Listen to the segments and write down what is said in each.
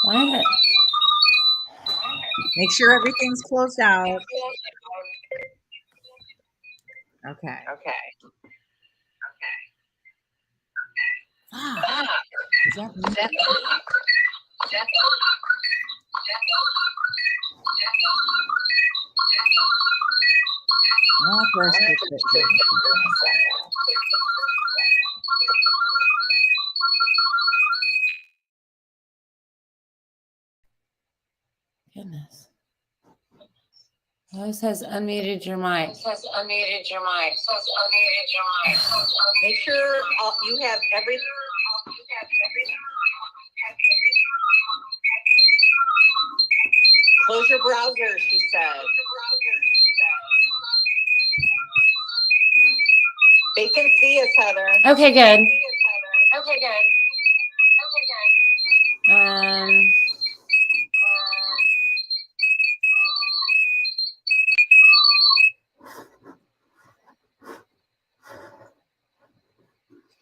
What? Make sure everything's closed out. Okay. Fuck. Is that me? No, first Goodness. Oh, it says unmuted your mic. Make sure you have every. Close your browser, she said. They can see us, Heather. Okay, good.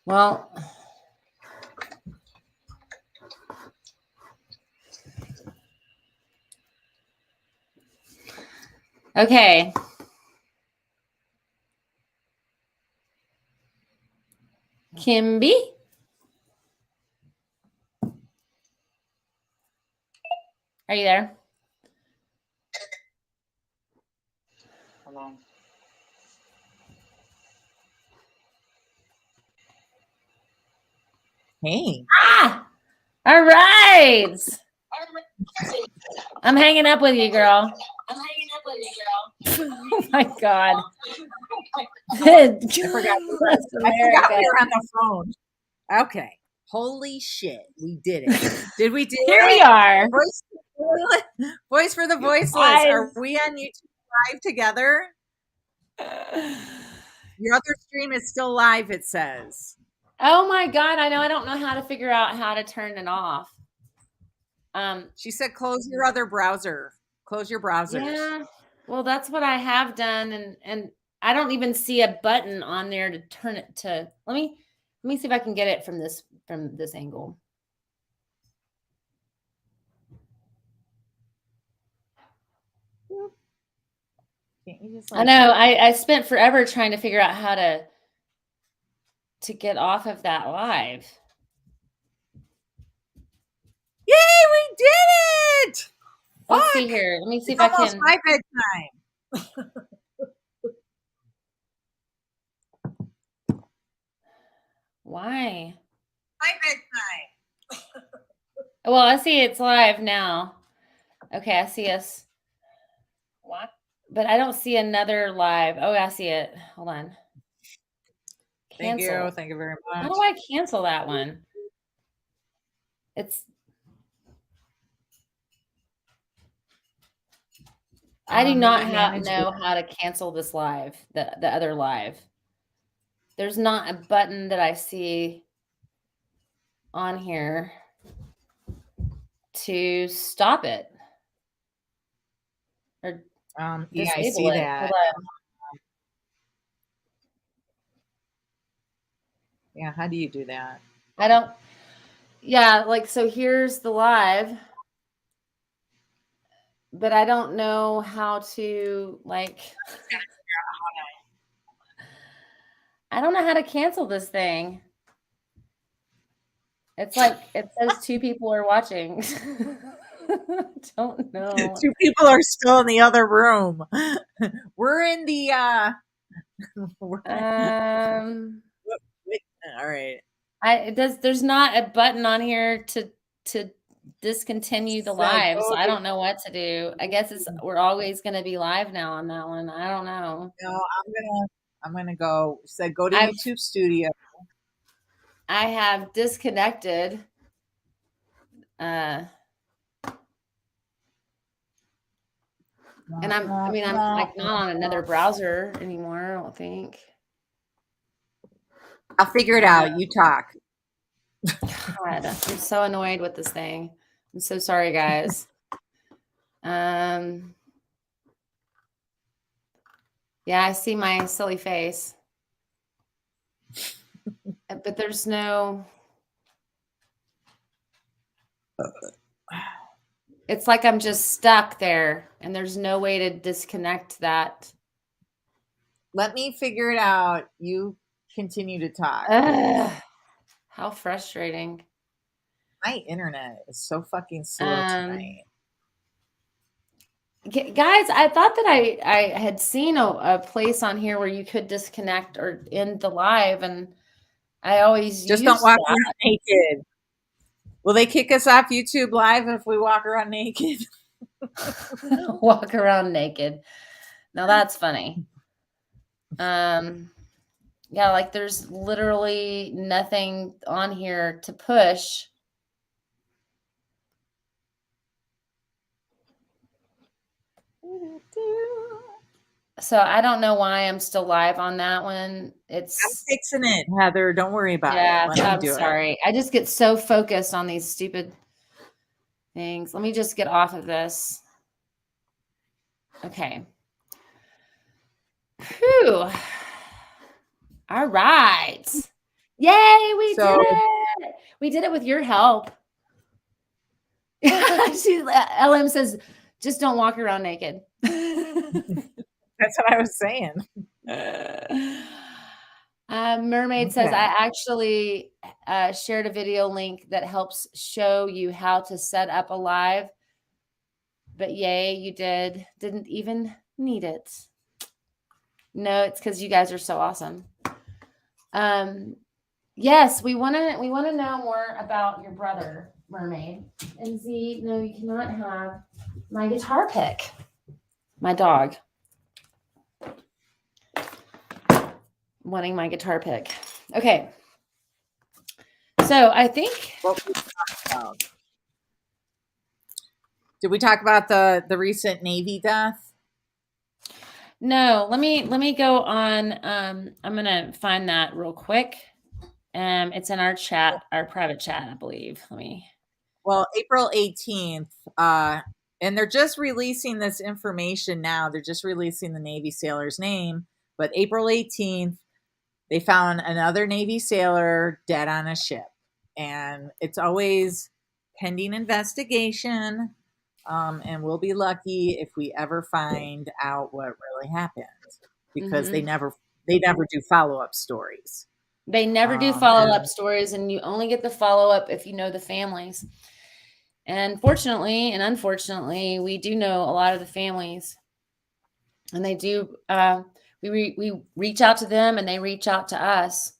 Well, okay. Kimby? Are you there? Hold on. Hey. All right. I'm hanging up with you, girl. Oh my God. I forgot we were on the phone. Okay. Holy shit. We did it. Did we do Here it? we are. Voice for the voiceless. Are we on YouTube live together? Your other stream is still live, it says. Oh my God. I know. I don't know how to figure out how to turn it off. She said close your other browser. Close your browsers. Yeah. Well, that's what I have done, and I don't even see a button on there to turn it to. Let me see if I can get it from this angle. Can't you just, I know. I spent forever trying to figure out how to get off of that live. Yay, we did it! Let's see here. Let me see if I can. My bedtime. Why? My bedtime. Well, I see it's live now. Okay, I see us. What? But I don't see another live. Oh, I see it. Hold on. Cancel. Thank you very much. How do I cancel that one? I do not know how to cancel this live, the other live. There's not a button that I see on here to stop it or yeah, I see that. Yeah, how do you do that? I don't. Yeah, like so. Here's the live, but I don't know how to like. I don't know how to cancel this thing. It's like it says 2 people are watching. Don't know. 2 people are still in the other room. We're in the all right. There's not a button on here to discontinue the live, so I don't know what to do. I guess we're always going to be live now on that one. I don't know. No, I'm gonna go. Said go to YouTube Studio. I have disconnected. And I'm like not on another browser anymore. I don't think. I'll figure it out. You talk. God, I'm so annoyed with this thing. I'm so sorry, guys. Yeah, I see my silly face. But there's no, it's like I'm just stuck there and there's no way to disconnect that. Let me figure it out. You continue to talk, please. Ugh, how frustrating. My internet is so fucking slow Um, tonight. Guys, I thought that I had seen a place on here where you could disconnect or end the live, and I always Just don't use walk around naked. Will they kick us off YouTube Live if we walk around naked? that. Walk around naked. Now that's funny. Yeah, like there's literally nothing on here to push. So I don't know why I'm still live on that one. I'm It's fixing it, Heather. Don't worry about it. yeah, Let me I'm do it. sorry. I just get so focused on these stupid things. Let me just get off of this. Okay. Whew. All right. Yay, we did So it. We did it with your help. LM says, just don't walk around naked. that's what I was saying. Mermaid says, Okay. I actually shared a video link that helps show you how to set up a live. But yay, you didn't even need it. No, it's because you guys are so awesome. Yes, we wanna know more about your brother, Mermaid. And Z, no, you cannot have my guitar pick. My dog. Wanting my guitar pick. Okay. So I think What we talked about. Did we talk about the recent Navy death? no, let me go on. I'm gonna find that real quick. It's in our chat, our private chat, I believe. Let me. Well, April 18th, and they're just releasing this information now. They're just releasing the Navy sailor's name. But April 18th, they found another Navy sailor dead on a ship. And it's always pending investigation. And we'll be lucky if we ever find out what really happened because Mhm. they never do follow-up stories. They never do follow up And stories, and you only get the follow up if you know the families. And fortunately and unfortunately, we do know a lot of the families, and they do. We reach out to them, and they reach out to us.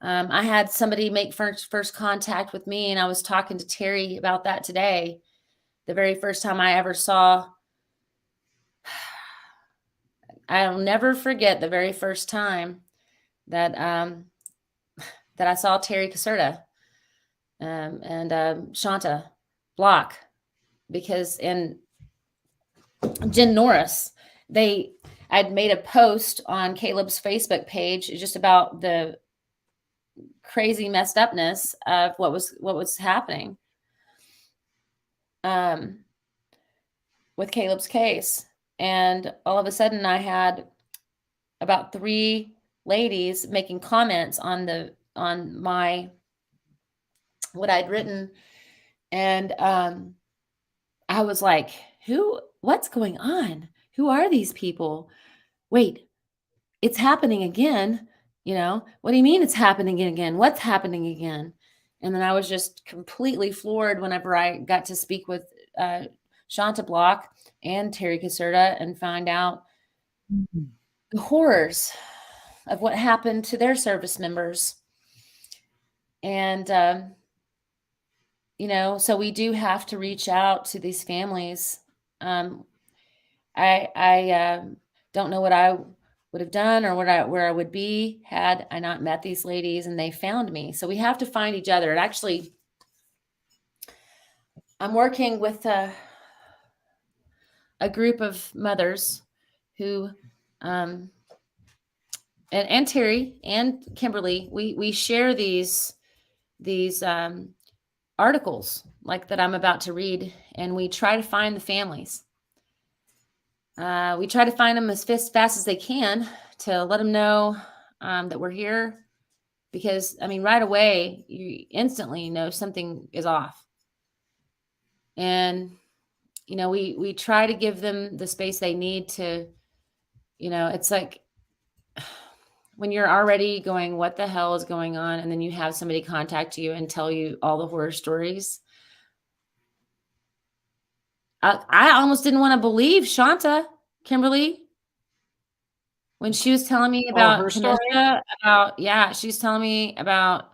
I had somebody make first contact with me, and I was talking to Terry about that today. The very first time I ever saw, I'll never forget the very first time that that I saw Terry Caserta and Shanta Block, because in Jen Norris, they I'd made a post on Caleb's Facebook page just about the crazy messed upness of what was happening um, with Caleb's case, and all of a sudden I had about 3 ladies making comments on my what I'd written, and I was like, what's going on? Who are these people? Wait, it's happening again. What do you mean it's happening again? What's happening again? And then I was just completely floored whenever I got to speak with Shanta Block and Terry Caserta and find out the horrors of what happened to their service members. And, so we do have to reach out to these families. I don't know what I would have done or where I would be had I not met these ladies and they found me. So we have to find each other. And actually, I'm working with a group of mothers who, and Terry and Kimberly, we share these articles like that I'm about to read, and we try to find the families. We try to find them as fast as they can to let them know that we're here because, I mean, right away, you instantly know something is off. And, we try to give them the space they need to, it's like when you're already going, what the hell is going on? And then you have somebody contact you and tell you all the horror stories. I almost didn't want to believe Shanta, Kimberly, when she was telling me Oh, her about story? Kamisha, yeah, she's telling me about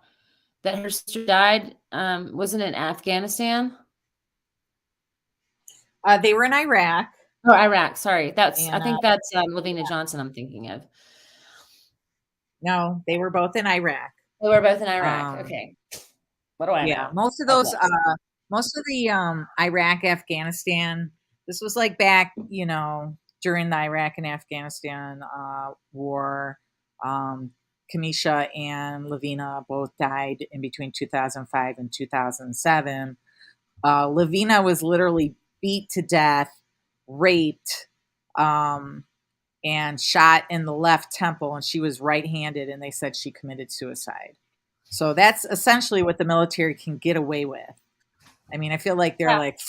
that her sister died, wasn't it in Afghanistan? They were in Iraq, Oh, Iraq, sorry. I and think that's, Lavina Johnson I'm thinking of. no, they were both in Iraq. They were both in Iraq, Um, okay. What do I yeah, know? God bless. most of the Iraq, Afghanistan. This was like back, during the Iraq and Afghanistan war. Um, Kamisha and Lavina both died in between 2005 and 2007. Lavina was literally beat to death, raped, um, and shot in the left temple, and she was right-handed, and they said she committed suicide. So that's essentially what the military can get away with. I mean, I feel like they're Yeah. like,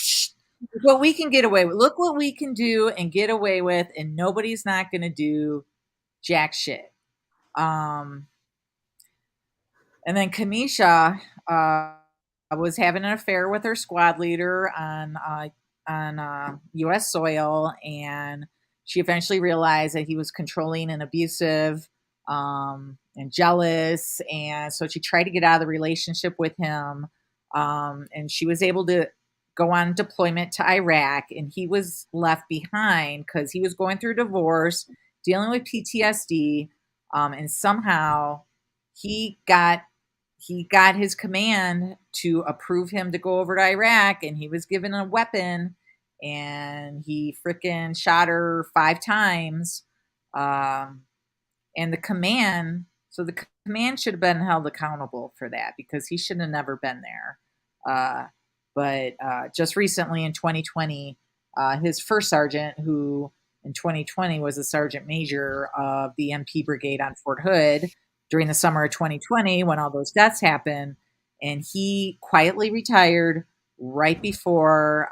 what we can get away with. Look what we can do and get away with, and nobody's not going to do jack shit. Um, and then Kamisha was having an affair with her squad leader on U.S. soil, and she eventually realized that he was controlling and abusive, and jealous, and so she tried to get out of the relationship with him. And she was able to go on deployment to Iraq, and he was left behind because he was going through divorce, dealing with PTSD, and somehow he got he got his command to approve him to go over to Iraq, and he was given a weapon, and he freaking shot her 5 times. Um, and the command, so the command should have been held accountable for that because he should have never been there. But just recently in 2020, his first sergeant, who in 2020 was a sergeant major of the MP brigade on Fort Hood during the summer of 2020 when all those deaths happened, and he quietly retired right before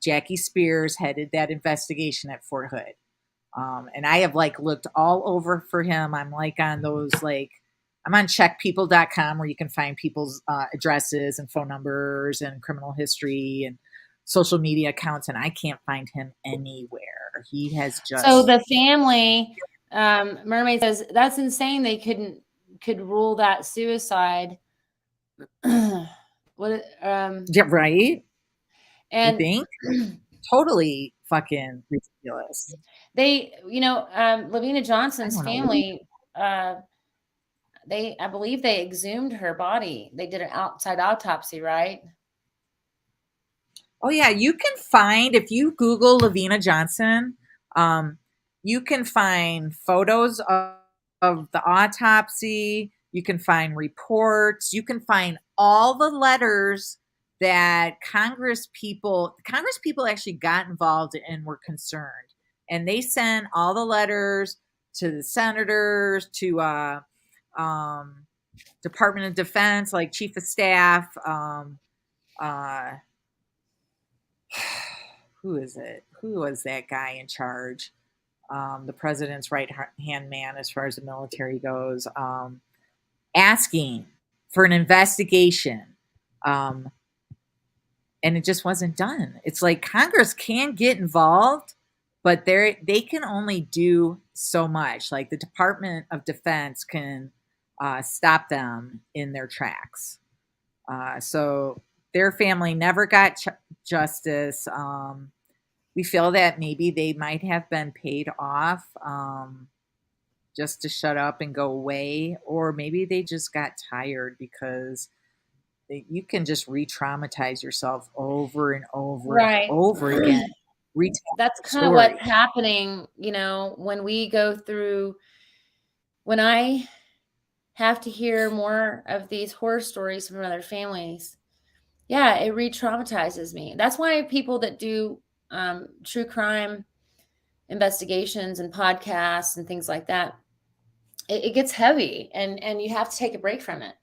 Jackie Spears headed that investigation at Fort Hood. And I have like looked all over for him. I'm like on those like I'm on checkpeople.com where you can find people's addresses and phone numbers and criminal history and social media accounts, and I can't find him anywhere. He has So just the family, Mermaid says, "That's insane they could rule that suicide." What, yeah, right. You and think totally fucking ridiculous. they, Lavina I Johnson's don't know. family, uh, I believe they exhumed her body. They did an outside autopsy, right? Oh yeah, you can find if you Google Lavina Johnson, um, you can find photos of the autopsy. You can find reports. You can find all the letters that Congress people actually got involved and were concerned, and they sent all the letters to the senators, to um, Department of Defense, like Chief of Staff. Uh, who is it? Who was that guy in charge? The president's right hand man, as far as the military goes, asking for an investigation. Um, and it just wasn't done. It's like Congress can get involved, but they can only do so much. Like the Department of Defense can stop them in their tracks. So their family never got justice. We feel that maybe they might have been paid off just to shut up and go away, or maybe they just got tired because you can just re-traumatize yourself over and over and Right. over again, retelling That's the kind of what's story. happening, when I have to hear more of these horror stories from other families. Yeah, it re-traumatizes me. That's why people that do true crime, investigations and podcasts and things like that, it gets heavy, and you have to take a break from it.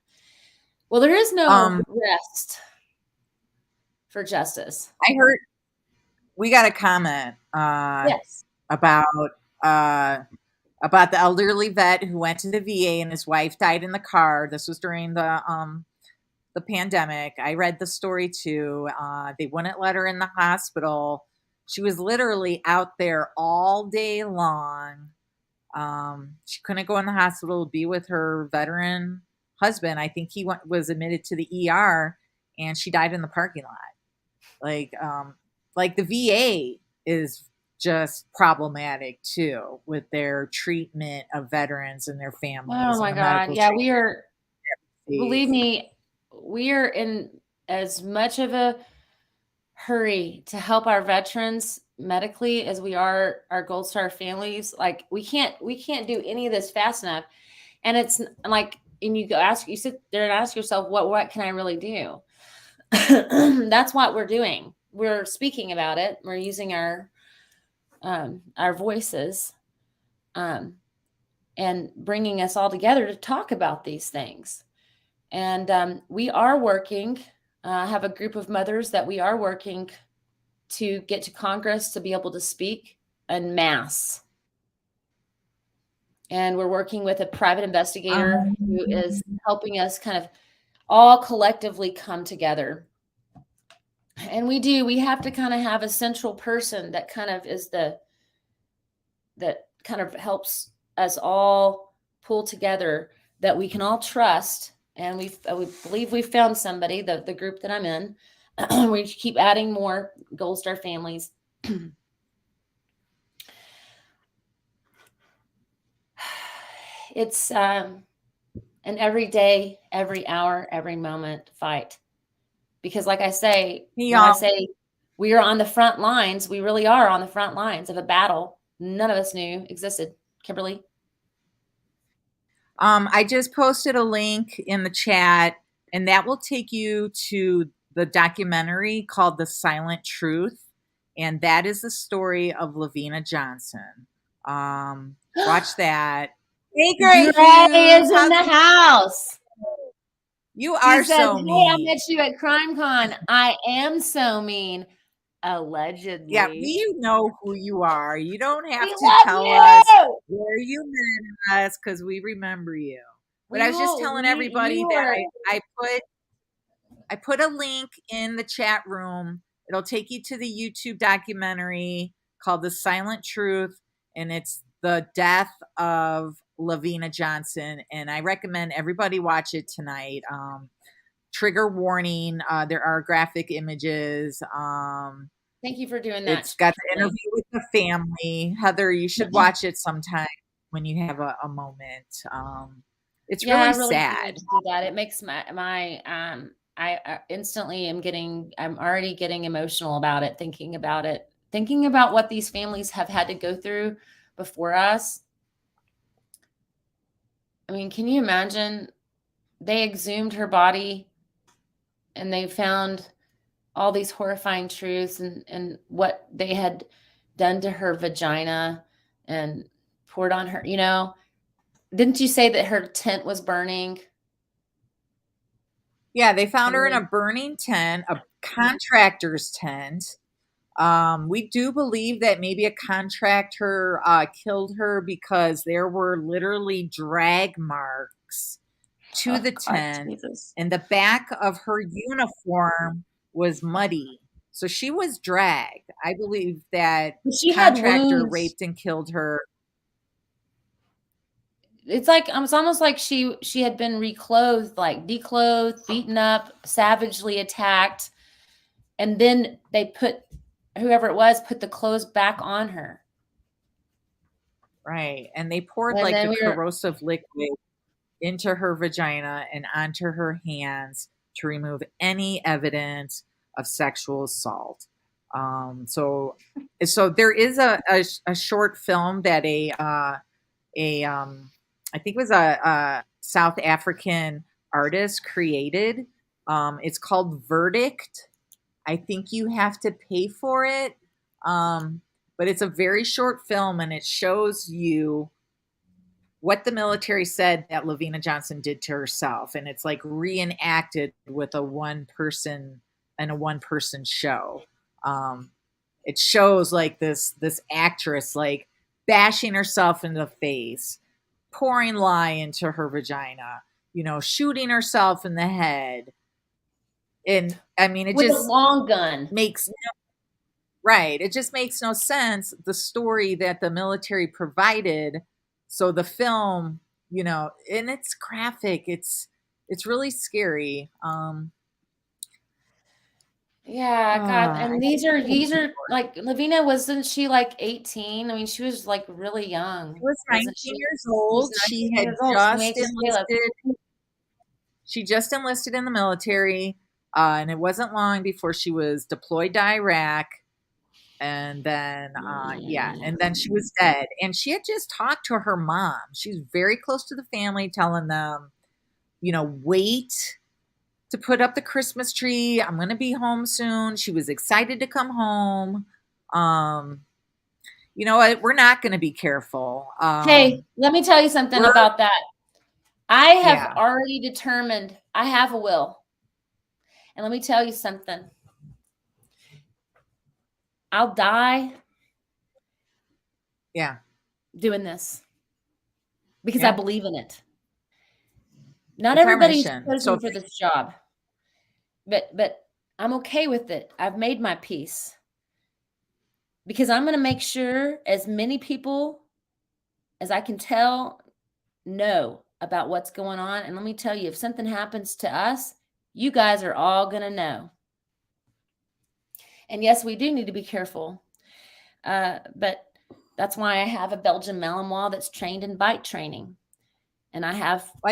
Well, there is no Um, rest for justice. I heard we got a comment Yes. about uh, about the elderly vet who went to the VA and his wife died in the car. This was during the pandemic. I read the story too. They wouldn't let her in the hospital. She was literally out there all day long. She couldn't go in the hospital to be with her veteran husband. I think was admitted to the ER, and she died in the parking lot. Like the VA is just problematic too with their treatment of veterans and their Oh families and my the God. medical Yeah, treatment we are, they believe receive. me, we are in as much of a hurry to help our veterans medically as we are our Gold Star families. Like we can't do any of this fast enough. And it's like, and you sit there and ask yourself, what can I really do? That's what we're doing. We're speaking about it. We're using our voices, um, and bringing us all together to talk about these things. And we are working. I have a group of mothers that we are working to get to Congress to be able to speak en masse. And we're working with a private investigator who is Um, helping us kind of all collectively come together. And we have to kind of have a central person that kind of is that kind of helps us all pull together, that we can all trust. And we believe we found somebody, the group that I'm in. We keep adding more Gold Star families. It's an every day, every hour, every moment fight. Because, like I say, hey when I y'all. say we are on the front lines, we really are on the front lines of a battle none of us knew existed. Kimberly? I just posted a link in the chat, and that will take you to the documentary called The Silent Truth. And that is the story of Lavina Johnson. Watch that. Hey, Dre Great Hughes. is in the house. You He are says, so "Hey, I mean. met you at CrimeCon. I am so mean." Yeah, Allegedly. we know who you are. You don't have We to love tell us you. where you met us because we remember you. But We I was just will. telling We everybody you that are. I put a link in the chat room. It'll take you to the YouTube documentary called The Silent Truth, and it's the death of Lavina Johnson. And I recommend everybody watch it tonight. Trigger warning, there are graphic images. Thank you for doing It's that, got the Kimberly. interview with the family. Heather, you should watch it sometime when you have a moment. It's Yeah, I really really do sad. need to do that. It makes I instantly I'm already getting emotional about it, thinking about what these families have had to go through before us. I mean, can you imagine? They exhumed her body and they found all these horrifying truths, and what they had done to her vagina and poured on her, Didn't you say that her tent was burning, Yeah, they found her in a Kimberly? burning tent, a contractor's tent. We do believe that maybe a contractor killed her because there were literally drag marks to Oh the God, tent, Jesus. and the back of her uniform was muddy. So she was dragged. I believe that She had contractor wounds. raped and killed her. It's almost like she had been reclothed, like declothed, beaten up, savagely attacked, and then they put whoever it was put the clothes back on her. Right. And they poured And like then a we were corrosive liquid into her vagina and onto her hands to remove any evidence of sexual assault. So there is a short film that a I think it was a South African artist created. It's called Verdict. I think you have to pay for it. Um, but it's a very short film and it shows you what the military said that Lavina Johnson did to herself, and it's like reenacted with a one person and a one person show. Um, it shows like this actress like bashing herself in the face, pouring lye into her vagina, shooting herself in the head, and I mean it with a just long gun. makes right. It just makes no sense, the story that the military provided. So the film, and it's graphic. It's really scary. Yeah, God, I and hate to these open are the door. like Lavina, wasn't she like 18? I mean, she was like really She young, was wasn't 19 she? years She was old. 19 years old. Same age as Caleb. She just enlisted in the military, and it wasn't long before she was deployed to Iraq. And then, yeah, and then she was dead. And she had just talked to her mom. She's very close to the family, telling them, wait to put up the Christmas tree. I'm going to be home soon. She was excited to come home. Um, you know what? We're not going to be careful. Hey, let me tell you something We're, about that. I have yeah, already determined I have a will. And let me tell you something. I'll die yeah, doing this because I yeah. believe in it. Not It's our everybody's mission. So, chosen for this job, but I'm okay with it. I've made my peace because I'm going to make sure as many people as I can tell know about what's going on. And let me tell you, if something happens to us, you guys are all going to know. And yes, we do need to be careful. But that's why I have a Belgian Malinois that's trained in bite training. And I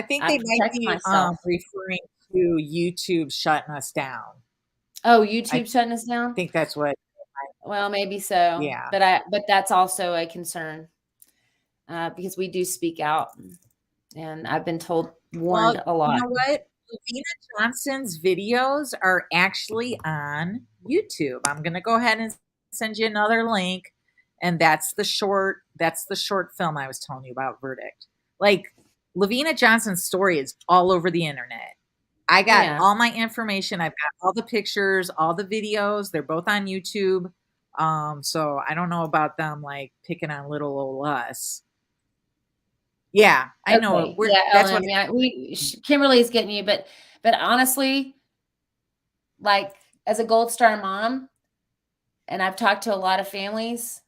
think I they might protect be myself. referring to YouTube shutting us down. Oh, I YouTube shutting us down? think that's what, Well, maybe so. yeah. But that's also a concern because we do speak out, and I've been Well, warned a you lot. know what? Lavina Johnson's videos are actually on YouTube. I'm going to go ahead and send you another link, and that's the short film I was telling you about, Verdict. Like, Lavina Johnson's story is all over the internet. I got Yeah. all my information. I've got all the pictures, all the videos. They're both on YouTube. So I don't know about them like picking on little old us. Yeah, I know. Okay. Yeah, That's what Ellen. Yeah, Kimberly's getting you, but honestly, like as a Gold Star mom, and I've talked to a lot of families,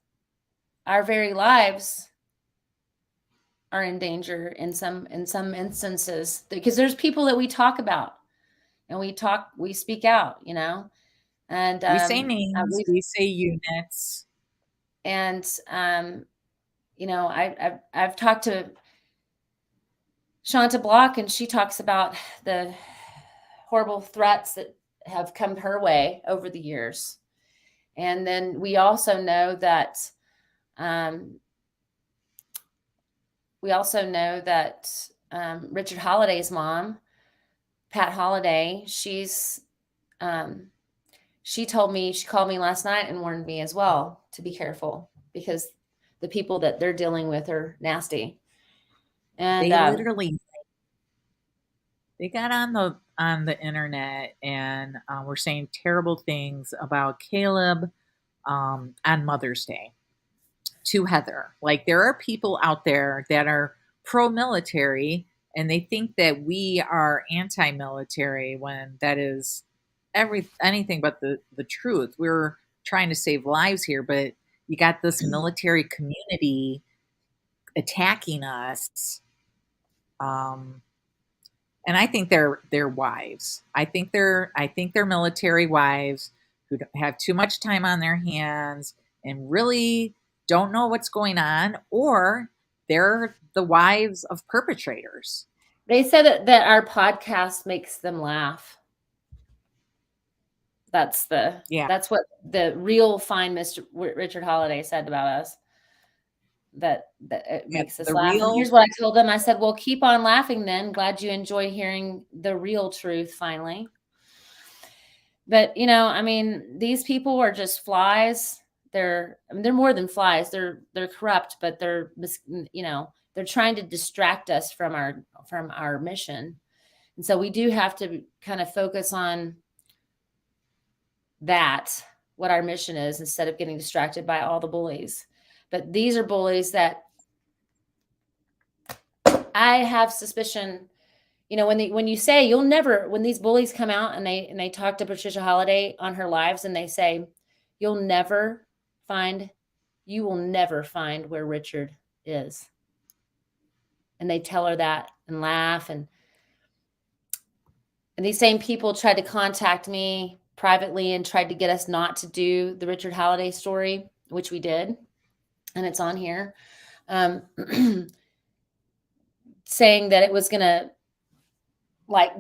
our very lives are in danger in some instances because there's people that we talk about and we speak out, and we say names, we we say units. and I've talked to Shanta Block, and she talks about the horrible threats that have come her way over the years. And then um, we also know that Richard Holliday's mom, Pat Holliday, um, she called me last night and warned me as well to be careful because the people that they're dealing with are nasty. And They literally they got on the internet and were saying terrible things about Caleb on Mother's Day to Heather. Like there are people out there that are pro-military and they think that we are anti-military when that is anything but the truth. We're trying to save lives here, but you got this military community attacking us. Um, and I think they're wives. I think they're military wives who have too much time on their hands and really don't know what's going on, or they're the wives of perpetrators. they said that our podcast makes them laugh. Yeah, That's what the real fine Mr. Richard Holiday said about us. That it yeah. makes us The laugh. And real here's what I told them. I said, "Well, keep on laughing then. Glad you enjoy hearing the real truth finally." But, I mean, these people are just flies I mean, they're more than flies. They're corrupt, but they're trying to distract us from our mission. And so we do have to kind of focus on that, what our mission is, instead of getting distracted by all the bullies. But these are bullies that I have suspicion. When you say you'll never, when these bullies come out and they talk to Patricia Holiday on her lives and they say, you'll never find, you will never find where Richard is. And they tell her that and laugh. And these same people tried to contact me privately and tried to get us not to do the Richard Holiday story, which we did. And it's on here. Um, saying that it was going to like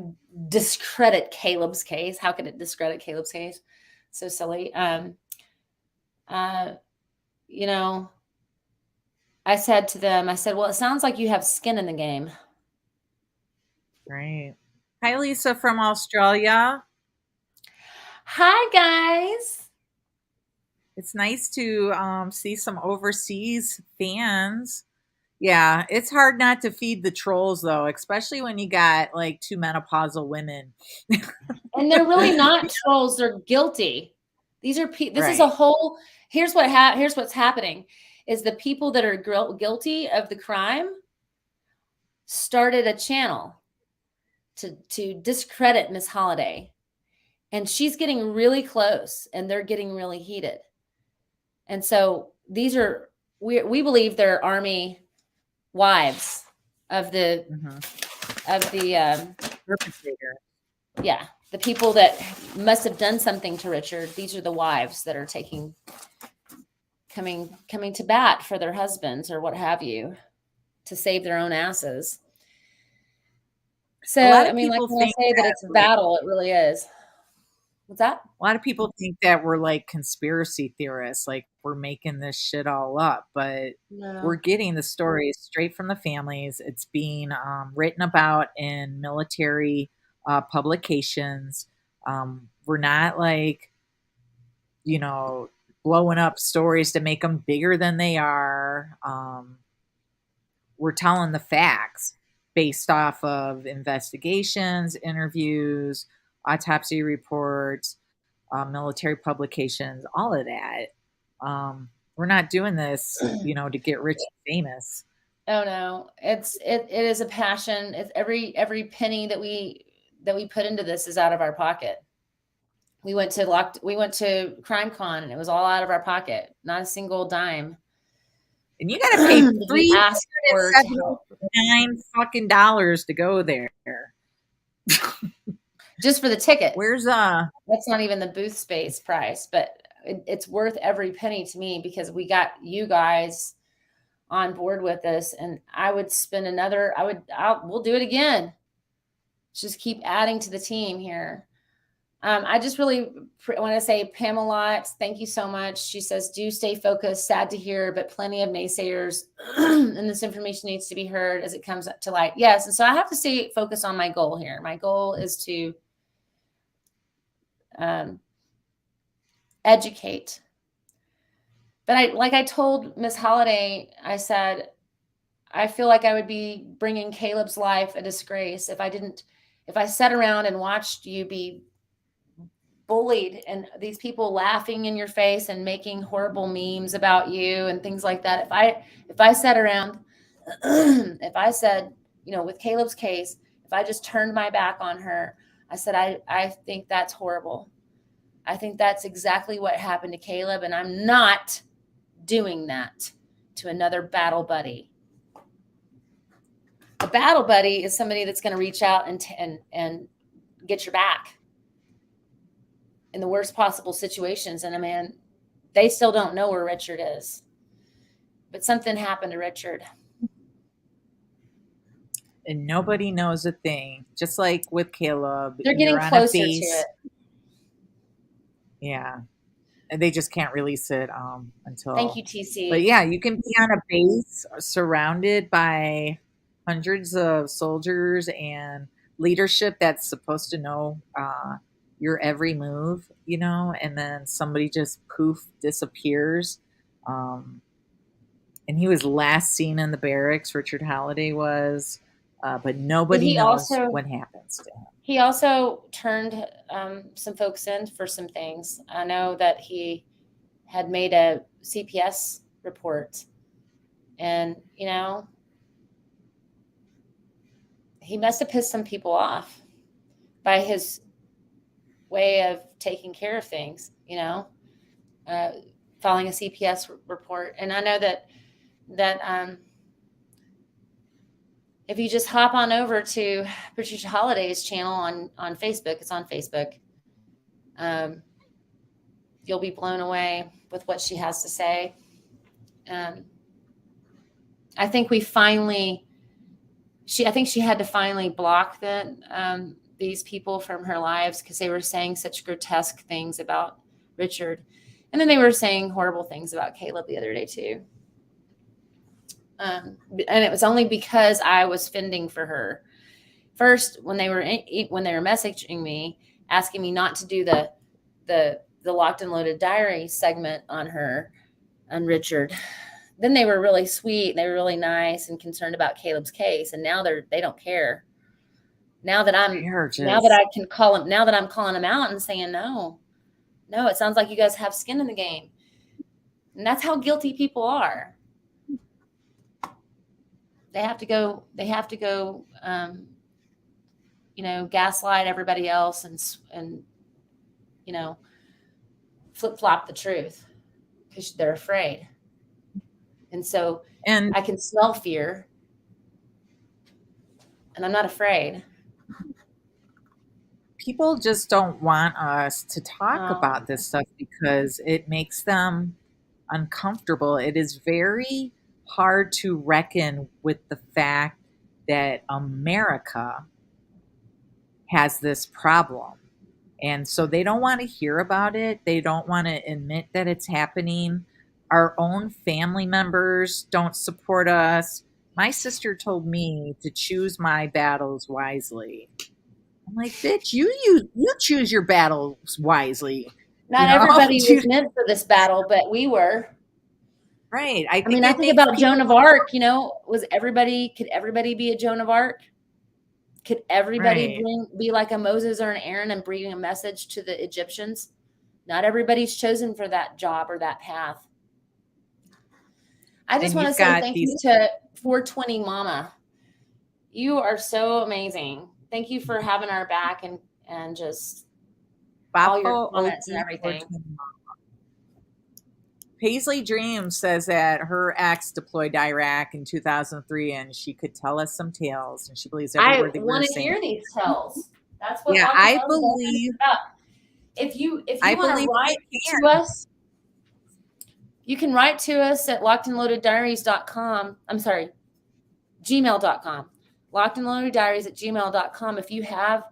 discredit Caleb's case. How could it discredit Caleb's case? So silly. Uh, you know, I said to them, I said, well, it sounds like you have skin in the game. Right. Hi, Lisa from Australia. Hi, guys. It's nice to see some overseas fans. Yeah, it's hard not to feed the trolls though, especially when you got like two menopausal women. And they're really not trolls. They're guilty. These are this is a Right. whole. Here's what's happening is the people that are guilty of the crime started a channel to discredit Miss Holiday, and she's getting really close, and they're getting really heated. And so these are we believe they're army wives of the Perpetrator. yeah, the people that must have done something to Richard. These are the wives that are coming to bat for their husbands or what have you to save their own asses. So, A lot I of mean, like people when I think say that that it's a like battle, it really is. What's that? a lot of people think that we're like conspiracy theorists, like we're making this shit all up, but we're No. getting the stories straight from the families. It's being written about in military publications. We're not like, you know, blowing up stories to make them bigger than they are. We're telling the facts based off of investigations, interviews, autopsy reports, military publications, all of that. We're not doing this, to get rich and famous. Oh no. It is a passion. It's every penny that we put into this is out of our pocket. We went to CrimeCon and it was all out of our pocket. Not a single dime. And you got to pay Did we ask for to help? $379 to go there. Just for the ticket. Where's That's not even the booth space price, but it's worth every penny to me because we got you guys on board with us, and I would spend we'll do it again. Just keep adding to the team here. I just really want to say, Pamela, thank you so much. She says, do stay focused. Sad to hear, but plenty of naysayers, and this information needs to be heard as it comes to light. Yes, and so I have to stay focused on my goal here. My goal is to educate. But like I told Miss Holiday, I said, I feel like I would be bringing Caleb's life a disgrace if I sat around and watched you be bullied and these people laughing in your face and making horrible memes about you and things like that. If I sat around, if I said, with Caleb's case, if I just turned my back on her, I said, I think that's horrible. I think that's exactly what happened to Caleb, and I'm not doing that to another battle buddy. A battle buddy is somebody that's going to reach out and get your back in the worst possible situations. And man, they still don't know where Richard is, but something happened to Richard. and nobody knows a thing. Just like with Caleb, They're getting you're on a closer to base. it. Yeah. And they just can't release it Thank until. you, But TC. yeah, you can be on a base surrounded by hundreds of soldiers and leadership that's supposed to know your every move, and then somebody just poof disappears. Um, and he was last seen in the barracks. Richard Holiday was, but But nobody knows what happens to him. he also turned some folks in for some things. I know that he had made a CPS report, and he must have pissed some people off by his way of taking care of things. Uh, Filing a CPS report, and I know that if you just hop on over to Patricia Holliday's channel on Facebook, it's on Facebook. Um, you'll be blown away with what she has to say. Um, I think we finally, I think she had to finally block these people from her lives because they were saying such grotesque things about Richard, and then they were saying horrible things about Caleb the other day too. And it was only because I was fending for her. First, when they were messaging me, asking me not to do the Locked and Loaded Diary segment on Richard, then they were really sweet. They were really nice and concerned about Caleb's case, and now they don't care. Now that I can call him, now that I'm calling him out and saying no, it sounds like you guys have skin in the game, and that's how guilty people are. They have to go. Gaslight everybody else and flip flop the truth because they're afraid. And so And I can smell fear, and I'm not afraid. people just don't want us to talk about this stuff because it makes them uncomfortable. It is very hard to reckon with the fact that America has this problem. And so they don't want to hear about it. They don't want to admit that it's happening. Our own family members don't support us. My sister told me to choose my battles wisely. I'm like, bitch, you choose your battles wisely. Not everybody was meant for this battle, but we were. Right. I think about Joan of Arc. Could everybody be a Joan of Arc? Could everybody be like a Moses or an Aaron and bring a message to the Egyptians? Not everybody's chosen for that job or that path. I just want to say thank you to 420 Mama. You are so amazing. Thank you for having our back and just all your comments and everything. Paisley Dreams says that her ex deployed to Iraq in 2003, and she could tell us some tales, and she believes every word that we're saying. I want to hear these tales. That's what I believe. If you want to write to us, you can write to us at lockedandloadeddiaries.com. I'm sorry, gmail.com. lockedandloadeddiaries@gmail.com. If you have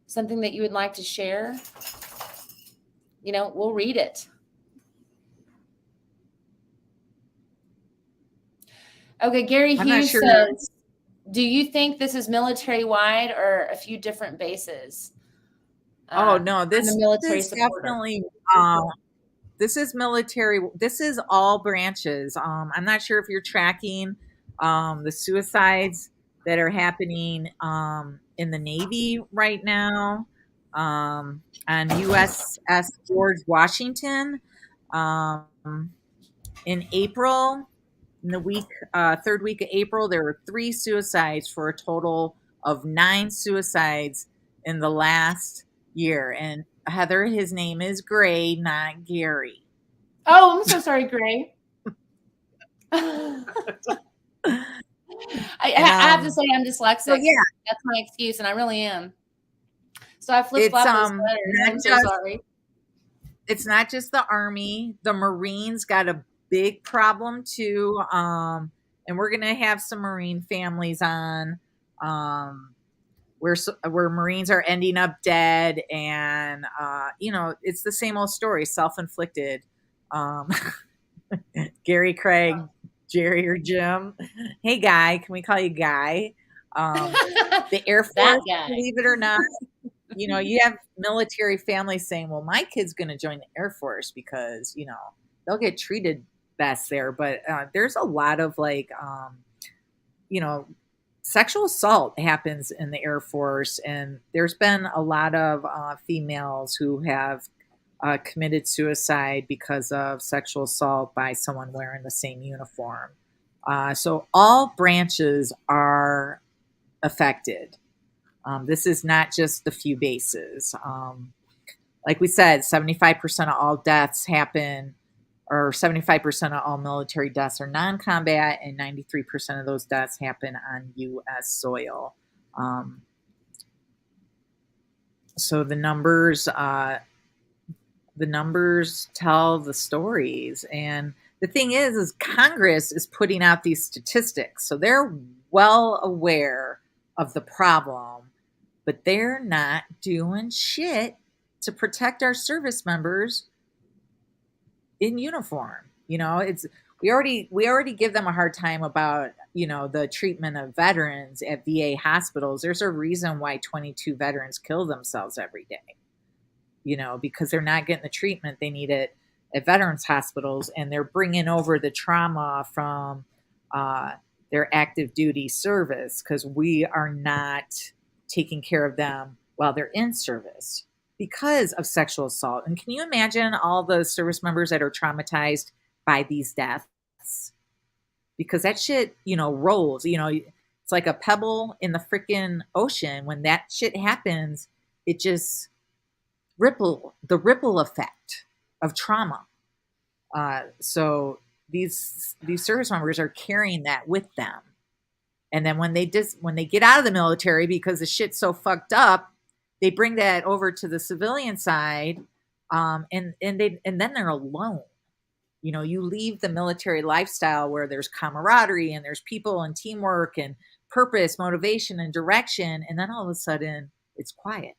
something that you would like to share, we'll read it. Okay, Gary Hughes says, do you think this is military-wide or a few different bases? No, this is definitely this is military. This is all branches. I'm not sure if you're tracking the suicides that are happening in the Navy right now on USS George Washington. In April, in the third week of April, there were 3 suicides for a total of 9 suicides in the last year. And Heather, his name is Gray, not Gary. Oh, I'm so sorry, Gray. I have to say I'm dyslexic. So yeah, that's my excuse, and I really am. So I flip-flop those letters. I'm so sorry. It's not just the Army. The Marines got a big problem too. And we're gonna have some Marine families on where Marines are ending up dead, and it's the same old story, self-inflicted. Gary, Craig, Jerry, or Jim. Hey, Guy, can we call you Guy? The Air Force, believe it or not, You have military families saying, well, my kid's going to join the Air Force because, they'll get treated best there. But there's a lot of like, you know, sexual assault happens in the Air Force. And there's been a lot of females who have committed suicide because of sexual assault by someone wearing the same uniform. So all branches are affected. This is not just the few bases. Like we said, 75% of all deaths happen, or 75% of all military deaths are non combat, and 93% of those deaths happen on U.S. soil. Um, so the numbers tell the stories. And the thing is Congress is putting out these statistics. So they're well aware of the problem, but they're not doing shit to protect our service members in uniform. It's we already give them a hard time about, the treatment of veterans at VA hospitals. There's a reason why 22 veterans kill themselves every day, because they're not getting the treatment they need at veterans hospitals, and they're bringing over the trauma from uh, their active duty service because we are not taking care of them while they're in service because of sexual assault. And can you imagine all the service members that are traumatized by these deaths? Because that shit, rolls. It's like a pebble in the freaking ocean. When that shit happens, it just the ripple effect of trauma. So these service members are carrying that with them, and then when they get out of the military because the shit's so fucked up, they bring that over to the civilian side, and then they're alone. You leave the military lifestyle where there's camaraderie and there's people and teamwork and purpose, motivation, and direction, and then all of a sudden it's quiet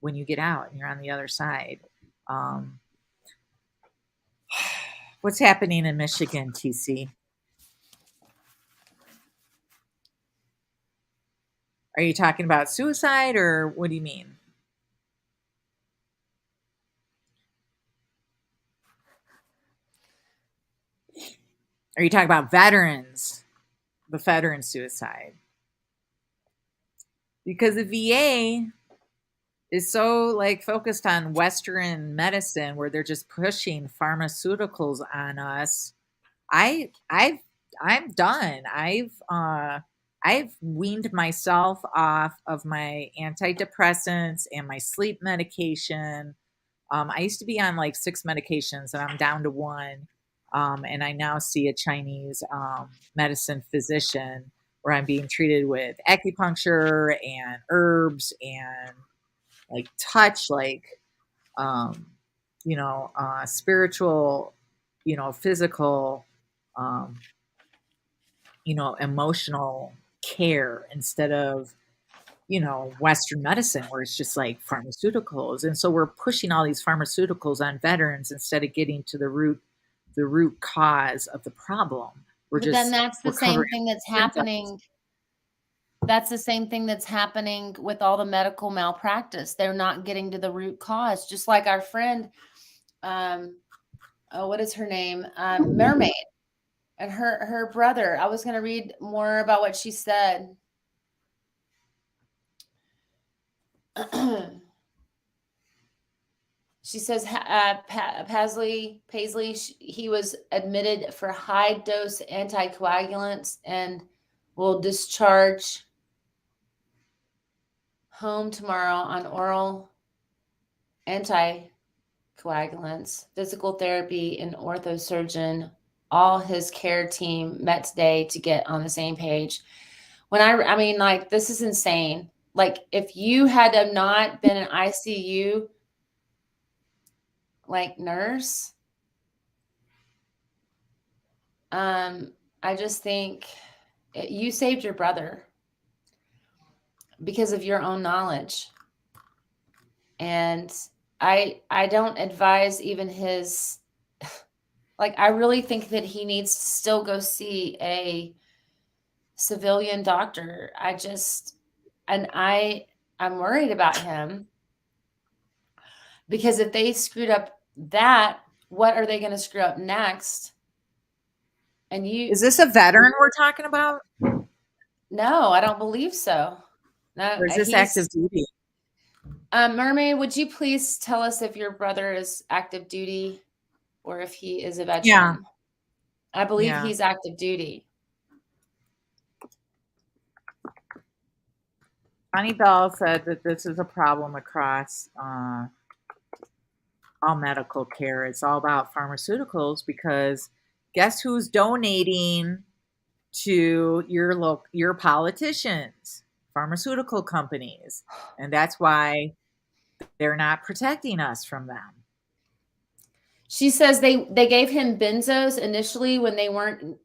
when you get out and you're on the other side. Um, what's happening in Michigan, TC? Are you talking about suicide or what do you mean? Are you talking about veterans, the veteran suicide? Because the VA is so like focused on Western medicine where they're just pushing pharmaceuticals on us. I'm done. I've weaned myself off of my antidepressants and my sleep medication. I used to be on like 6 medications and I'm down to one. And I now see a Chinese medicine physician where I'm being treated with acupuncture and herbs and like touch, like, um, spiritual, physical, um, emotional care instead of, Western medicine where it's just like pharmaceuticals. And so we're pushing all these pharmaceuticals on veterans instead of getting to the root cause of the problem. But then that's the We're same covering thing that's symptoms. happening. That's the same thing that's happening with all the medical malpractice. They're not getting to the root cause. Just like our friend, um, oh, what is her name? Mermaid, and her brother. I was going to read more about what she said. She says Paisley, he was admitted for high dose anticoagulants and will discharge home tomorrow on oral anticoagulants, physical therapy, and orthosurgeon. All his care team met today to get on the same page. I mean, like, this is insane. Like, if you had to not been an ICU, like, nurse, I just think you saved your brother because of your own knowledge. And I don't advise even his, like, I really think that he needs to still go see a civilian doctor. I'm worried about him. Because if they screwed up that, what are they going to screw up next? And Is this a veteran we're talking about? no, I don't believe so. No, Or is this active he's duty? Mermaid. Would you please tell us if your brother is active duty or if he is a Yeah. veteran? I believe Yeah. he's active duty. Connie Bell said that this is a problem across all medical care. It's all about pharmaceuticals because guess who's donating to your politicians? Pharmaceutical companies. And that's why they're not protecting us from them. She says they gave him benzos initially when they weren't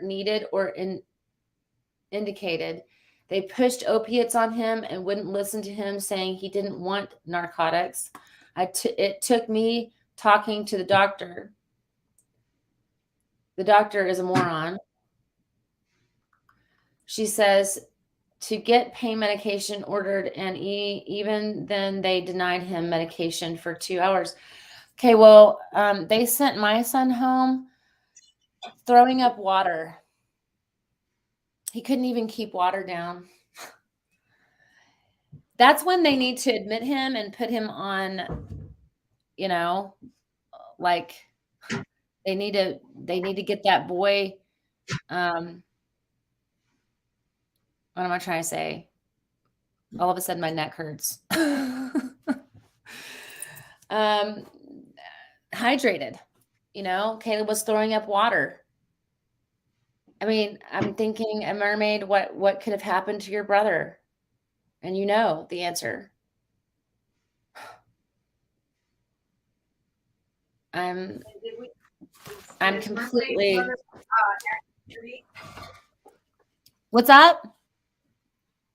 needed or indicated. They pushed opiates on him and wouldn't listen to him, saying he didn't want narcotics. It took me talking to the doctor. The doctor is a moron. She says to get pain medication ordered, and even then they denied him medication for 2 hours. Okay, well, they sent my son home throwing up water. He couldn't even keep water down. That's when they need to admit him and put him on, you know, like they need to get that boy. What am I trying to say? All of a sudden, my neck hurts. um, hydrated. Caleb was throwing up water. I mean, I'm thinking, a mermaid, what could have happened to your brother? And you know the answer. I'm I'm Is Mermaid's completely. brother active duty? What's up?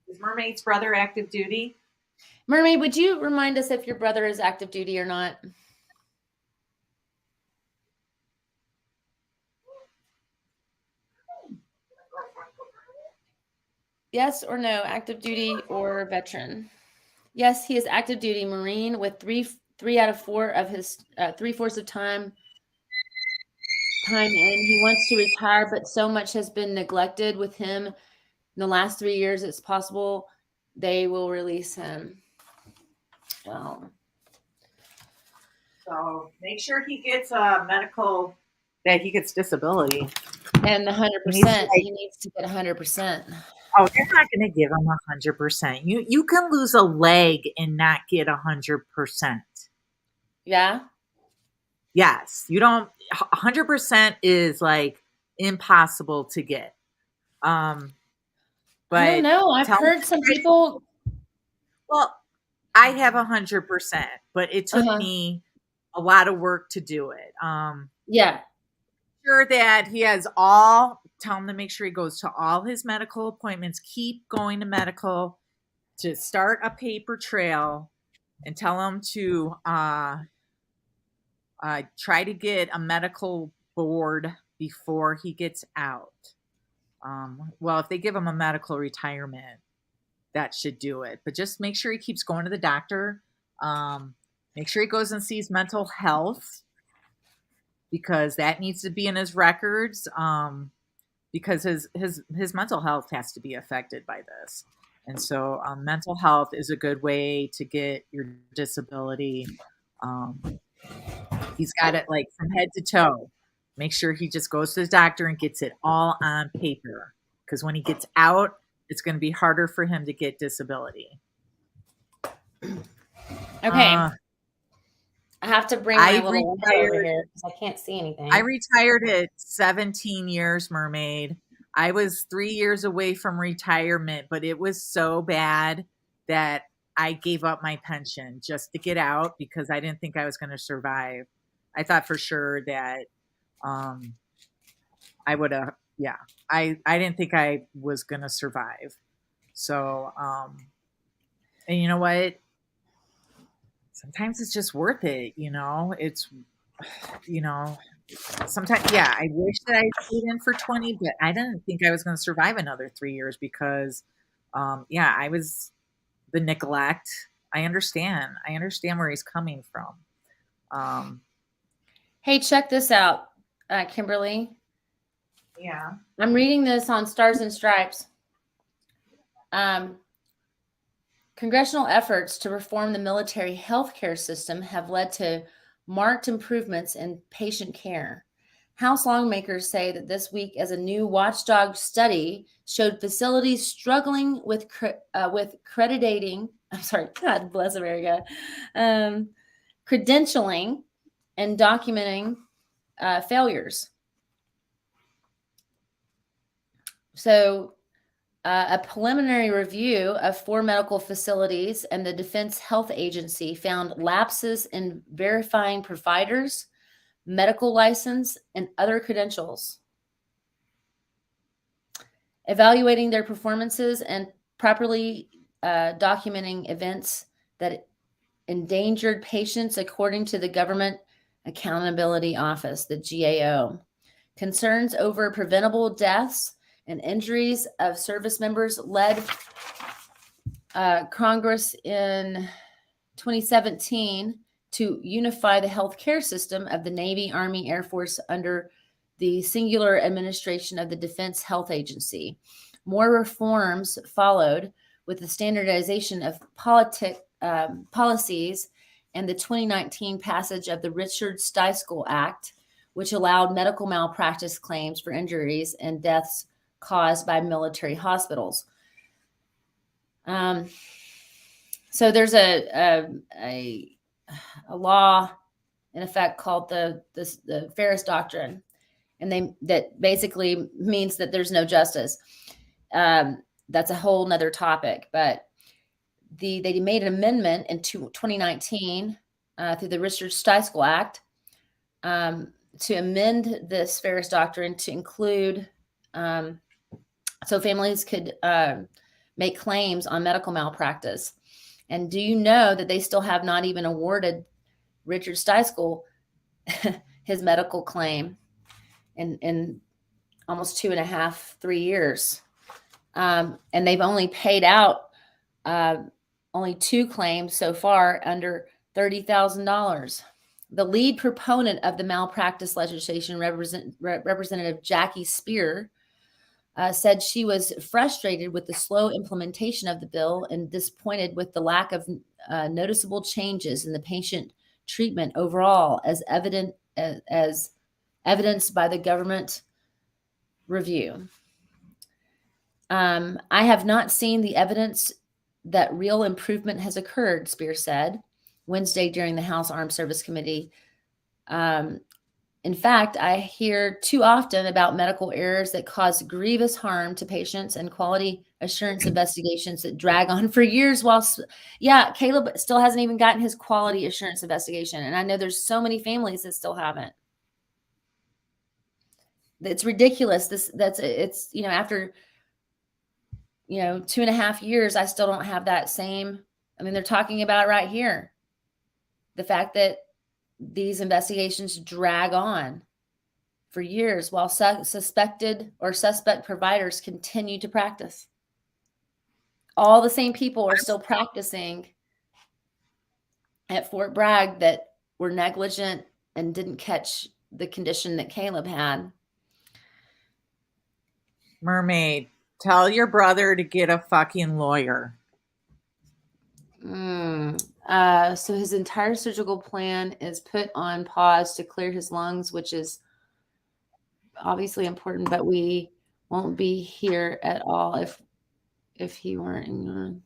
Is Mermaid's brother active duty? Mermaid, would you remind us if your brother is active duty or not? Yes or no, active duty or veteran? Yes, he is active duty Marine with three out of four of his 3/4 of time in. He wants to retire, but so much has been neglected with him in the last 3 years. It's possible they will release him. Well, So make sure he gets a medical, that he gets disability. and the hundred He needs to percent, like, he needs to get 100%. oh, they're not going to give him 100%. You can lose a leg and not get 100%. Yeah, Yes, you don't. 100% is like impossible to get. Um, I don't but know. I've tell me, heard some people. well, I have 100%, but it took Uh-huh. me a lot of work to do it. Yeah. Sure that he has all. Tell him to make sure he goes to all his medical appointments. Keep going to medical, to start a paper trail, and tell him to try to get a medical board before he gets out. Well, if they give him a medical retirement, that should do it. But just make sure he keeps going to the doctor. Um, Make sure he goes and sees mental health, because that needs to be in his records. Because his mental health has to be affected by this, and so mental health is a good way to get your disability. Um, he's got it like from head to toe. Make sure he just goes to the doctor and gets it all on paper, because when he gets out, it's going to be harder for him to get disability. Okay. Uh, I have to bring my I little light over retired. here because I can't see I anything. retired at 17 years, Mermaid. I was 3 years away from retirement, but it was so bad that I gave up my pension just to get out, because I didn't think I was going to survive. I thought for sure that um, I would have, yeah, I didn't think I was going to survive. So, and you know what? Sometimes it's just worth it, It's, you know, sometimes, yeah, I wish that I stayed in for 20, but I didn't think I was going to survive another 3 years because, yeah, I was the neglect. I understand. I understand where he's coming from. Um, Hey, check this out, Kimberly. yeah. I'm reading this on Stars and Stripes. Um, Congressional efforts to reform the military healthcare system have led to marked improvements in patient care. House lawmakers say that this week, as a new watchdog study showed facilities struggling with crediting. I'm sorry, God bless America, credentialing and documenting failures. So a preliminary review of 4 medical facilities and the Defense Health Agency found lapses in verifying providers, medical license, and other credentials. Evaluating their performances and properly documenting events that endangered patients, according to the Government Accountability Office, the GAO. Concerns over preventable deaths and injuries of service members led Congress in 2017 to unify the healthcare system of the Navy, Army, Air Force under the singular administration of the Defense Health Agency. More reforms followed with the standardization of policies and the 2019 passage of the Richard Stiesel Act, which allowed medical malpractice claims for injuries and deaths caused by military hospitals. So there's a law in effect called the Ferris Doctrine, and that basically means that there's no justice. That's a whole nother topic, but they made an amendment in 2019 through the Richard Stiesel Act to amend this Ferris Doctrine to include so families could make claims on medical malpractice. And do you know that they still have not even awarded Richard Stiesel his medical claim in almost 2.5, 3 years? And they've only paid out only 2 claims so far under $30,000. The lead proponent of the malpractice legislation, Representative Jackie Spear, said she was frustrated with the slow implementation of the bill and disappointed with the lack of noticeable changes in the patient treatment overall, as evidenced by the government review. I have not seen the evidence that real improvement has occurred, Spear said Wednesday during the House Armed Service Committee. In fact, I hear too often about medical errors that cause grievous harm to patients and quality assurance investigations that drag on for years yeah, Caleb still hasn't even gotten his quality assurance investigation. And I know there's so many families that still haven't. It's ridiculous. It's, after, 2.5 years, I still don't have that same, they're talking about it right here. The fact that these investigations drag on for years while suspect providers continue to practice. All the same people are still practicing at Fort Bragg that were negligent and didn't catch the condition that Caleb had. Mermaid, tell your brother to get a fucking lawyer. So his entire surgical plan is put on pause to clear his lungs, which is obviously important, but we won't be here at all if he weren't.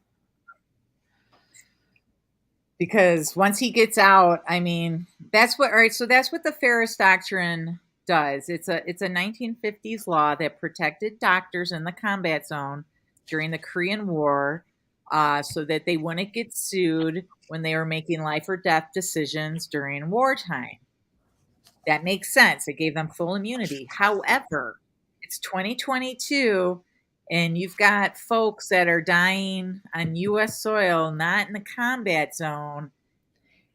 Because once he gets out, that's what. All right, so that's what the Ferris Doctrine does. It's a 1950s law that protected doctors in the combat zone during the Korean War, so that they wouldn't get sued when they were making life or death decisions during wartime. That makes sense. It gave them full immunity. However, it's 2022 and you've got folks that are dying on US soil, not in the combat zone,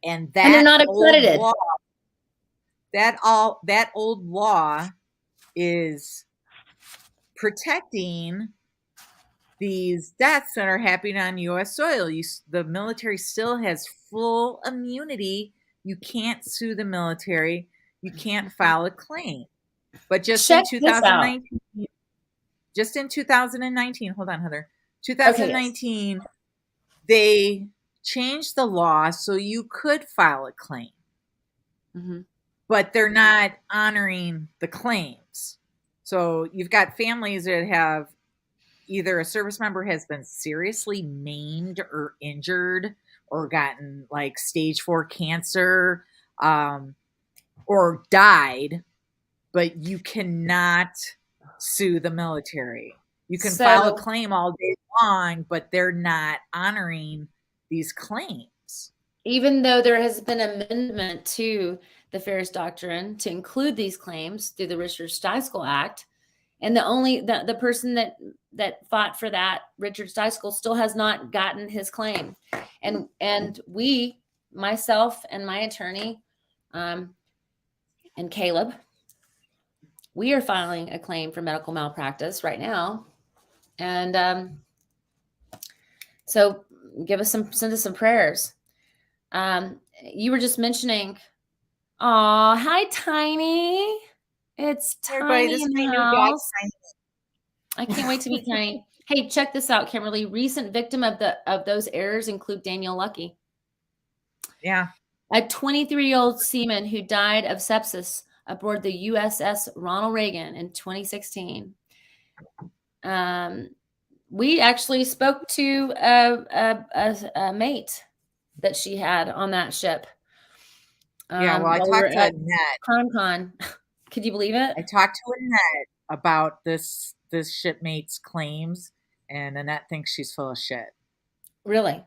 and And they're that not old accredited. law, that old law is protecting these deaths that are happening on U.S. soil. The military still has full immunity. You can't sue the military. You can't file a claim. But Check this out. just in 2019, hold on, Heather. Okay, yes. 2019, they changed the law so you could file a claim, Mhm. but they're not honoring the claims. So you've got families that have either a service member has been seriously maimed or injured or gotten like stage 4 cancer, or died, but you cannot sue the military. You can file a So claim all day long, but they're not honoring these claims. even though there has been amendment to the Fairness Doctrine to include these claims through the Richard Stiesel Act, and the person that fought for that, Richard Stiesel, still has not gotten his claim. And we, myself and my attorney, and Caleb, we are filing a claim for medical malpractice right now. And so send us some prayers. You were just mentioning, oh, hi, Tiny. It's Hey, everybody, Tiny this is in my the new dog. house. I can't wait to meet Tiny. Hey, check this out, Kimberly. Recent victim of those errors include Daniel Lucky, Yeah. a 23-year-old seaman who died of sepsis aboard the USS Ronald Reagan in 2016. We actually spoke to a mate that she had on that ship. Yeah. Well, I While we were talked to at Annette. ConCon. Could you believe it? I talked to Annette about this shipmate's claims, and Annette thinks she's full of shit. Really?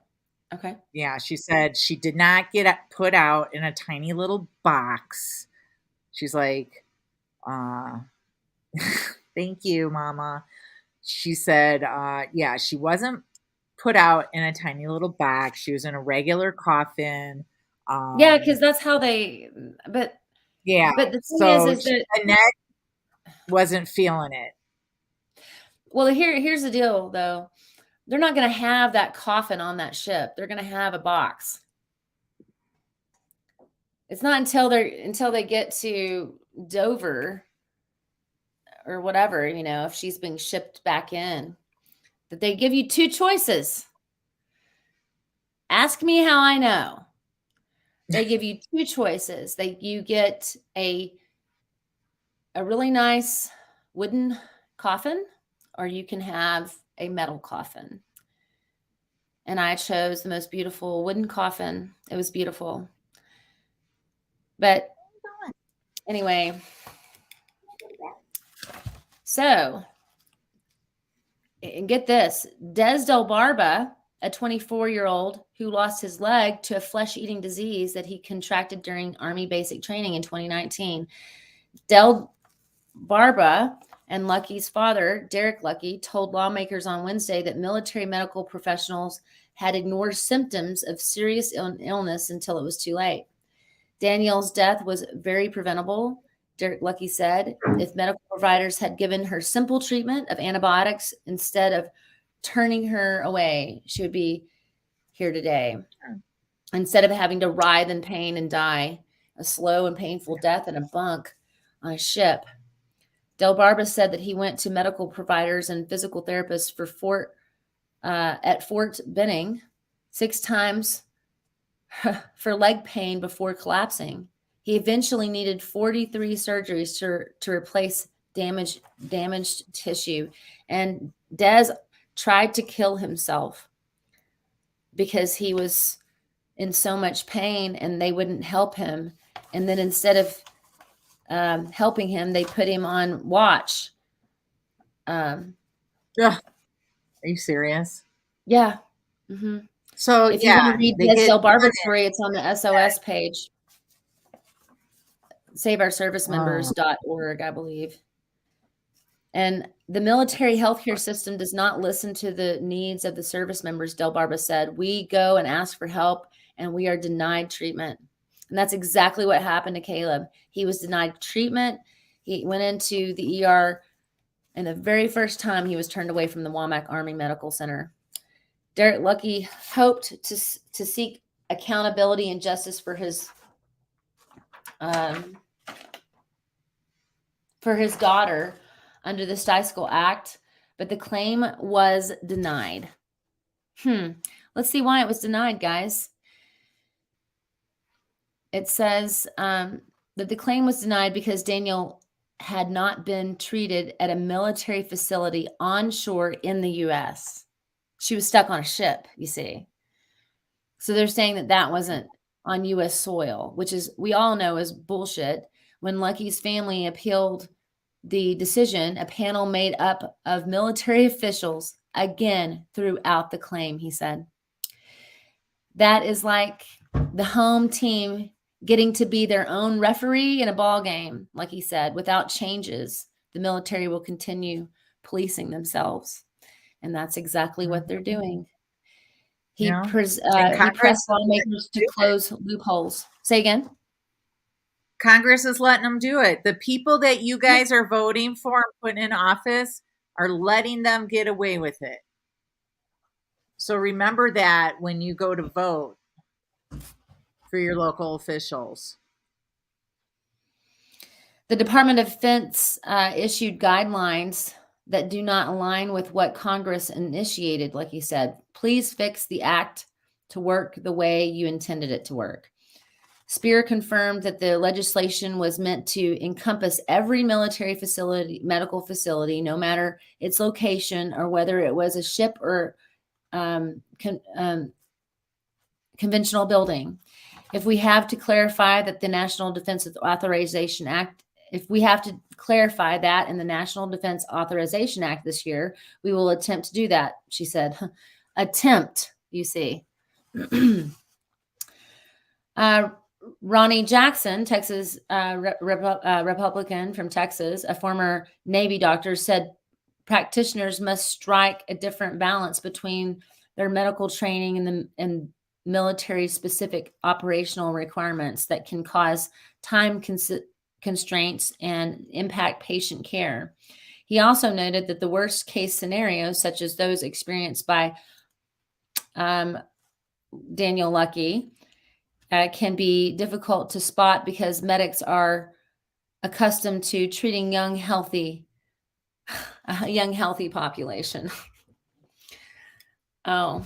Okay. Yeah, she said she did not get put out in a tiny little box. She's like, uh, thank you, mama. She said, yeah, she wasn't put out in a tiny little box. She was in a regular coffin. Yeah, because that's how they. But Yeah, but the thing so is that, Annette wasn't feeling it. well, here's the deal though. They're not going to have that coffin on that ship. They're going to have a box. It's not until they get to Dover or whatever, if she's being shipped back in, that they give you two choices. Ask me how I know. They give you two choices. You get a really nice wooden coffin, or you can have a metal coffin. And I chose the most beautiful wooden coffin. It was beautiful. But anyway, so, and get this, Des Del Barba, a 24-year-old who lost his leg to a flesh-eating disease that he contracted during Army basic training in 2019. Del Barba and Lucky's father, Derek Lucky, told lawmakers on Wednesday that military medical professionals had ignored symptoms of serious illness until it was too late. Danielle's death was very preventable, Derek Lucky said. If medical providers had given her simple treatment of antibiotics instead of turning her away, she would be here today. Instead of having to writhe in pain and die a slow and painful death in a bunk on a ship. Del Barba said that he went to medical providers and physical therapists at Fort Benning 6 times for leg pain before collapsing. He eventually needed 43 surgeries to replace damaged tissue. And Des tried to kill himself because he was in so much pain and they wouldn't help him. And then instead of helping him, they put him on watch. Ugh, are you serious? Yeah. Mm-hmm. So If you want to yeah, read they Des get Del put Barba's story, it's on the SOS page, saveourservicemembers.org, I believe. And the military healthcare system does not listen to the needs of the service members, Del Barba said. We go and ask for help, and we are denied treatment. And that's exactly what happened to Caleb. He was denied treatment. He went into the ER and the very first time he was turned away from the Womack Army Medical Center. Derek Lucky hoped to seek accountability and justice um, for his daughter under the Stiesel Act, but the claim was denied. Let's see why it was denied, guys. It says that the claim was denied because Daniel had not been treated at a military facility onshore in the U.S. She was stuck on a ship, you see. So they're saying that that wasn't on U.S. soil, which is, we all know, is bullshit. When Lucky's family appealed the decision, a panel made up of military officials again threw out the claim, he said. That is like the home team getting to be their own referee in a ball game, like he said. Without changes, the military will continue policing themselves. And that's exactly what they're doing. He And pressed Congress, lawmakers to close loopholes. Say again? Congress is letting them do it. The people that you guys are voting for and putting in office are letting them get away with it. So remember that when you go to vote for your local officials. The Department of Defense issued guidelines that do not align with what Congress initiated, like he said. Please fix the act to work the way you intended it to work. Spear confirmed that the legislation was meant to encompass every military facility, medical facility, no matter its location or whether it was a ship or conventional building. If we have to clarify that the National Defense Authorization Act, if we have to clarify that in the National Defense Authorization Act this year, we will attempt to do that, she said. Attempt, you see. Ronnie Jackson, Texas Republican from Texas, a former Navy doctor, said practitioners must strike a different balance between their medical training and military-specific operational requirements that can cause time constraints and impact patient care. He also noted that the worst-case scenarios, such as those experienced by Daniel Lucky, can be difficult to spot because medics are accustomed to treating a young, healthy population. Oh,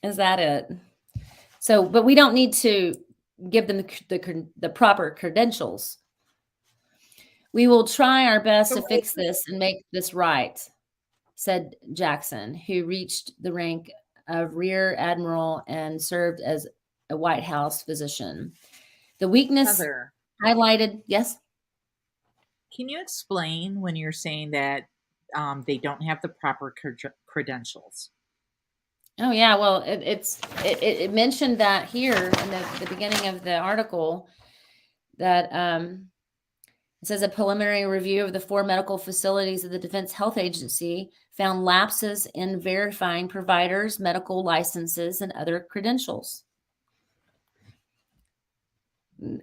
is that it? So, but we don't need to give them the proper credentials. We will try our best to fix this and make this right, said Jackson, who reached the rank of Rear Admiral and served as a White House physician. The weakness Heather, highlighted, yes? can you explain when you're saying that they don't have the proper credentials? Oh yeah, well, it mentioned that here in the beginning of the article that it says a preliminary review of the 4 medical facilities of the Defense Health Agency found lapses in verifying providers' medical licenses and other credentials.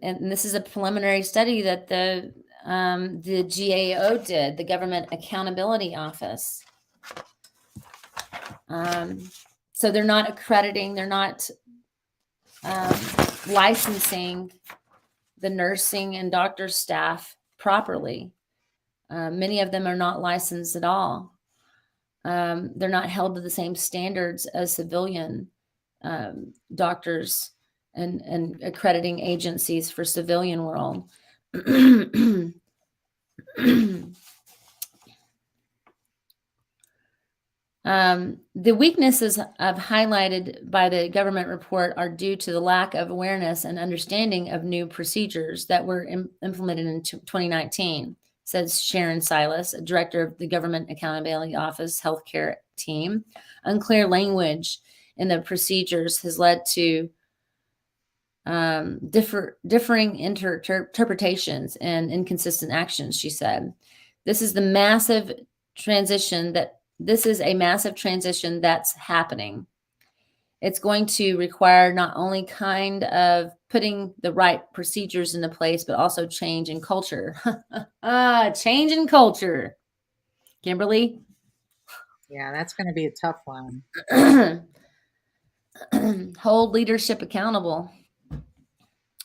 And this is a preliminary study that the GAO did, the Government Accountability Office. So they're not accrediting, they're not licensing the nursing and doctor staff properly. Many of them are not licensed at all. They're not held to the same standards as civilian doctors and accrediting agencies for civilian world. The weaknesses highlighted by the government report are due to the lack of awareness and understanding of new procedures that were implemented in 2019, says Sharon Silas, director of the Government Accountability Office healthcare team. Unclear language in the procedures has led to differing interpretations and inconsistent actions, she said. This is a massive transition that's happening. It's going to require not only kind of putting the right procedures into place, but also change in culture. Change in culture. Kimberly. Yeah, that's going to be a tough one. Hold leadership accountable.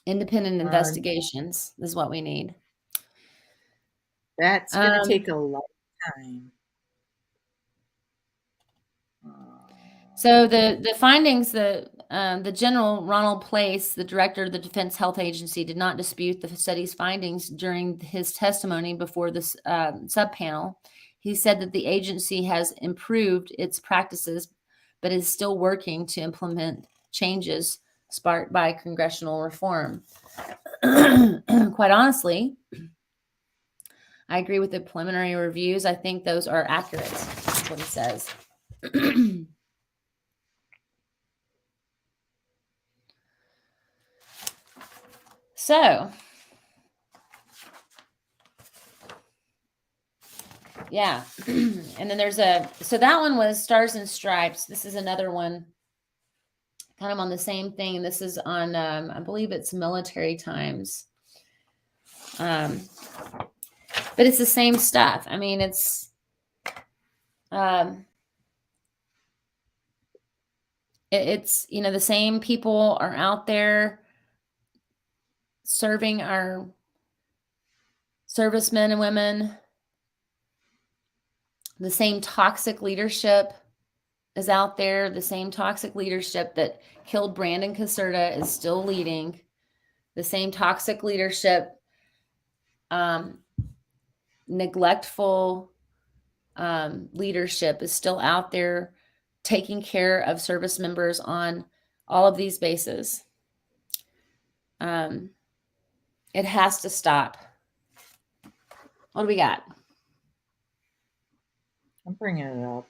Independent Uh, investigations is what we need. that's going to Um, take a lifetime. so the findings, the general Ronald Place, the director of the Defense Health Agency, did not dispute the study's findings during his testimony before this subpanel. He said that the agency has improved its practices, but is still working to implement changes sparked by congressional reform. Quite honestly, I agree with the preliminary reviews. I think those are accurate. That's what he says. So, yeah. And then so that one was Stars and Stripes. This is another one kind of on the same thing. This is on, I believe it's Military Times. But it's the same stuff. I mean, um, it's, the same people are out there serving our servicemen and women. The same toxic leadership is out there. The same toxic leadership that killed Brandon Caserta is still leading. The same toxic leadership, neglectful leadership is still out there taking care of service members on all of these bases. It has to stop. What do we got? I'm bringing it up.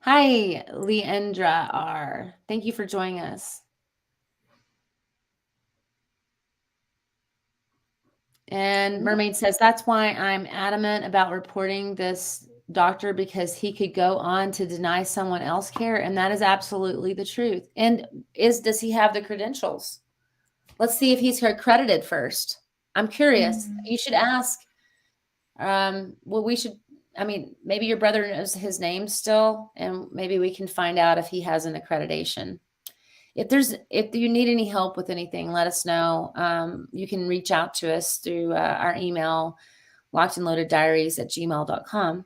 Hi, Leandra R. Thank you for joining us. And Mermaid says, that's why I'm adamant about reporting this doctor, because he could go on to deny someone else care. And that is absolutely the truth. And does he have the credentials? Let's see if he's accredited first. I'm curious. You should ask. Well, maybe your brother knows his name still, and maybe we can find out if he has an accreditation. If you need any help with anything, let us know. You can reach out to us through our email, lockedandloadeddiaries@gmail.com.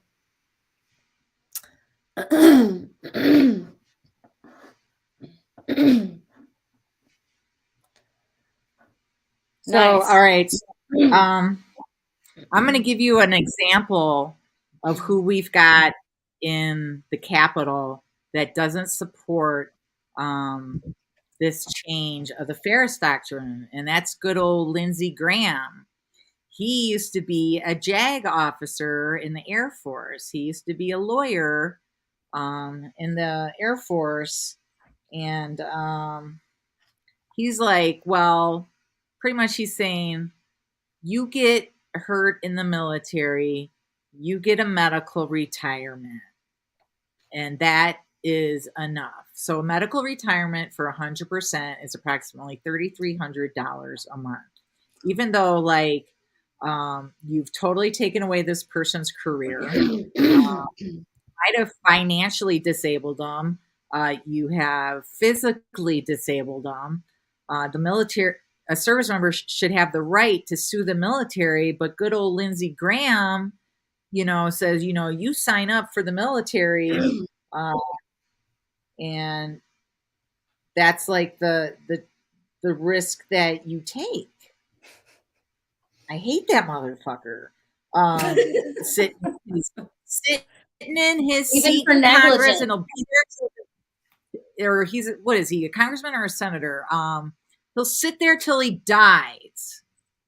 So, Nice. all right. I'm going to give you an example of who we've got in the Capitol that doesn't support this change of the Ferris Doctrine, and that's good old Lindsey Graham. He used to be a JAG officer in the Air Force. He used to be a lawyer in the Air Force, and he's like, well, pretty much he's saying, you get hurt in the military, you get a medical retirement, and that is enough. So, a medical retirement for 100% is approximately $3,300 a month. Even though, like, you've totally taken away this person's career, might have financially disabled them, you have physically disabled them. The military, a service member should have the right to sue the military, but good old Lindsey Graham, says, you sign up for the military, uh, and that's like the risk that you take. I hate that motherfucker. Sitting, sitting in his Even seat for in Congress, negligence. and he'll be there. Or he's, what is he, a congressman or a senator? He'll sit there till he dies,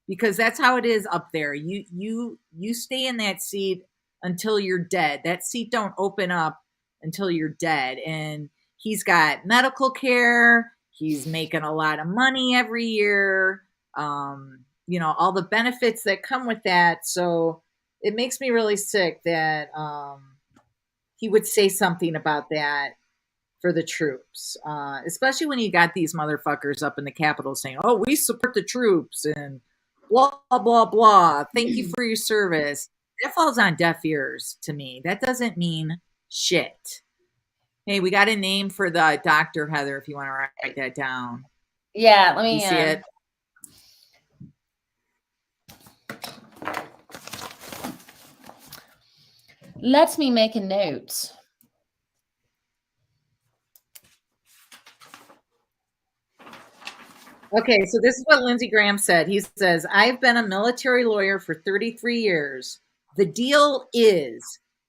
because that's how it is up there. You stay in that seat until you're dead. That seat don't open up until you're dead. And he's got medical care. He's making a lot of money every year. All the benefits that come with that. So it makes me really sick that he would say something about that for the troops, especially when you got these motherfuckers up in the Capitol saying, "Oh, we support the troops," and blah blah blah. Thank you for your service. that falls on deaf ears to me. That doesn't mean shit. Hey, we got a name for the doctor, Heather, if you want to write that down. Yeah, let You me see it? let me make a note. Okay, so this is what Lindsey Graham said. He says, I've been a military lawyer for 33 years. The deal is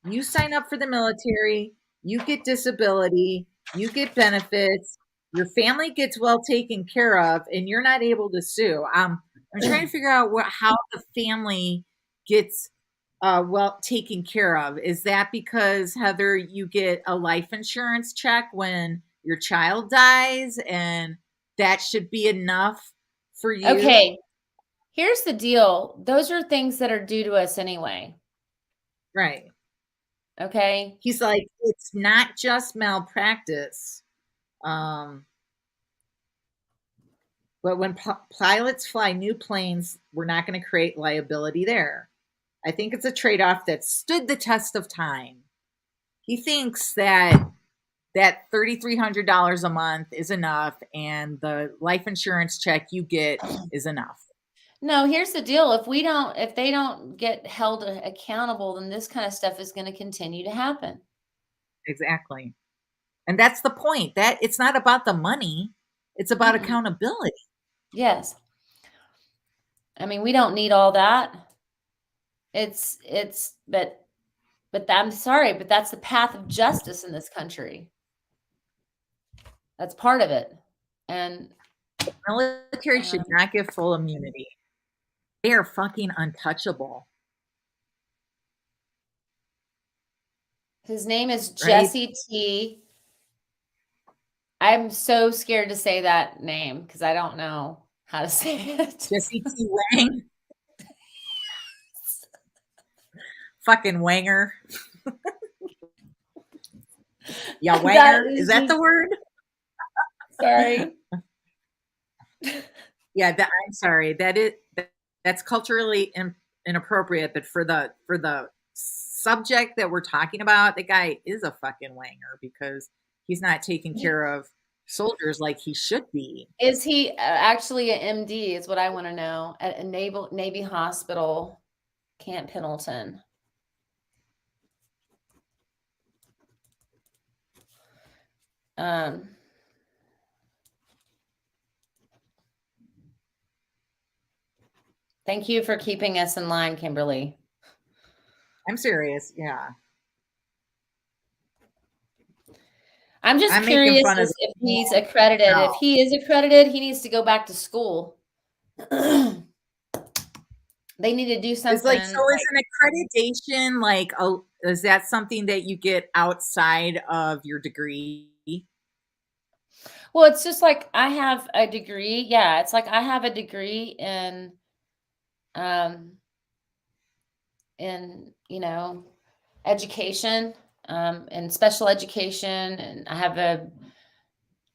you sign up for the military, you get disability, you get benefits, your family gets well taken care of, and you're not able to sue. I'm trying to figure out how the family gets well taken care of. Is that because, Heather, you get a life insurance check when your child dies and that should be enough for you? Okay, here's the deal. Those are things that are due to us anyway. Right. Okay. He's like, it's not just malpractice. Um, but when pilots fly new planes, we're not going to create liability there. I think it's a trade off that stood the test of time. He thinks that $3,300 a month is enough, and the life insurance check you get is enough. No, here's the deal. If they don't get held accountable, then this kind of stuff is going to continue to happen. Exactly. And that's the point. That it's not about the money, it's about Mm-mm. accountability. Yes. I mean, we don't need all that. But I'm sorry, but that's the path of justice in this country. That's part of it. And Military should um, not get full immunity. They are fucking untouchable, his name is right? Jesse T. I'm so scared to say that name because I don't know how to say it. Jesse T. Wang, fucking Wanger. Yeah, That Wanger. Is is that the just word? sorry. Yeah, I'm sorry. That's culturally inappropriate, but for the subject that we're talking about, the guy is a fucking wanger because he's not taking care of soldiers like he should be. Is he actually an MD? Is what I want to know at a Navy hospital, Camp Pendleton. Um, Thank you for keeping us in line, Kimberly. I'm serious. Yeah, I'm just I'm making curious fun of as the if he's small accredited. If hell. he is accredited, he needs to go back to school. They need to do Is like so something is an accreditation like a is that something that you get outside of your degree? well, it's just like I have a degree. Yeah, it's like I have a degree um in education, and special education, and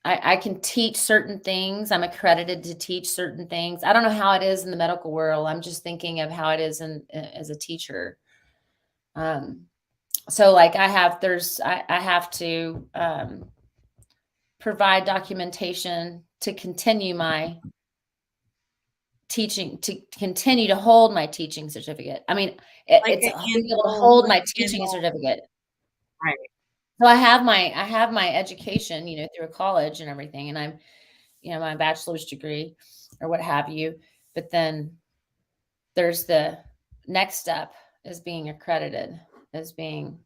I can teach certain things. I'm accredited to teach certain things. I don't know how it is in the medical world. I'm just thinking of how it is as a teacher. Um, so like I have to provide documentation to continue my teaching, to continue to hold my teaching certificate. I mean, Like it's an being able to annual hold like my teaching annual certificate. right. So I have my education, through college and everything, and I'm, my bachelor's degree or what have you. But then there's the next step is being accredited as being,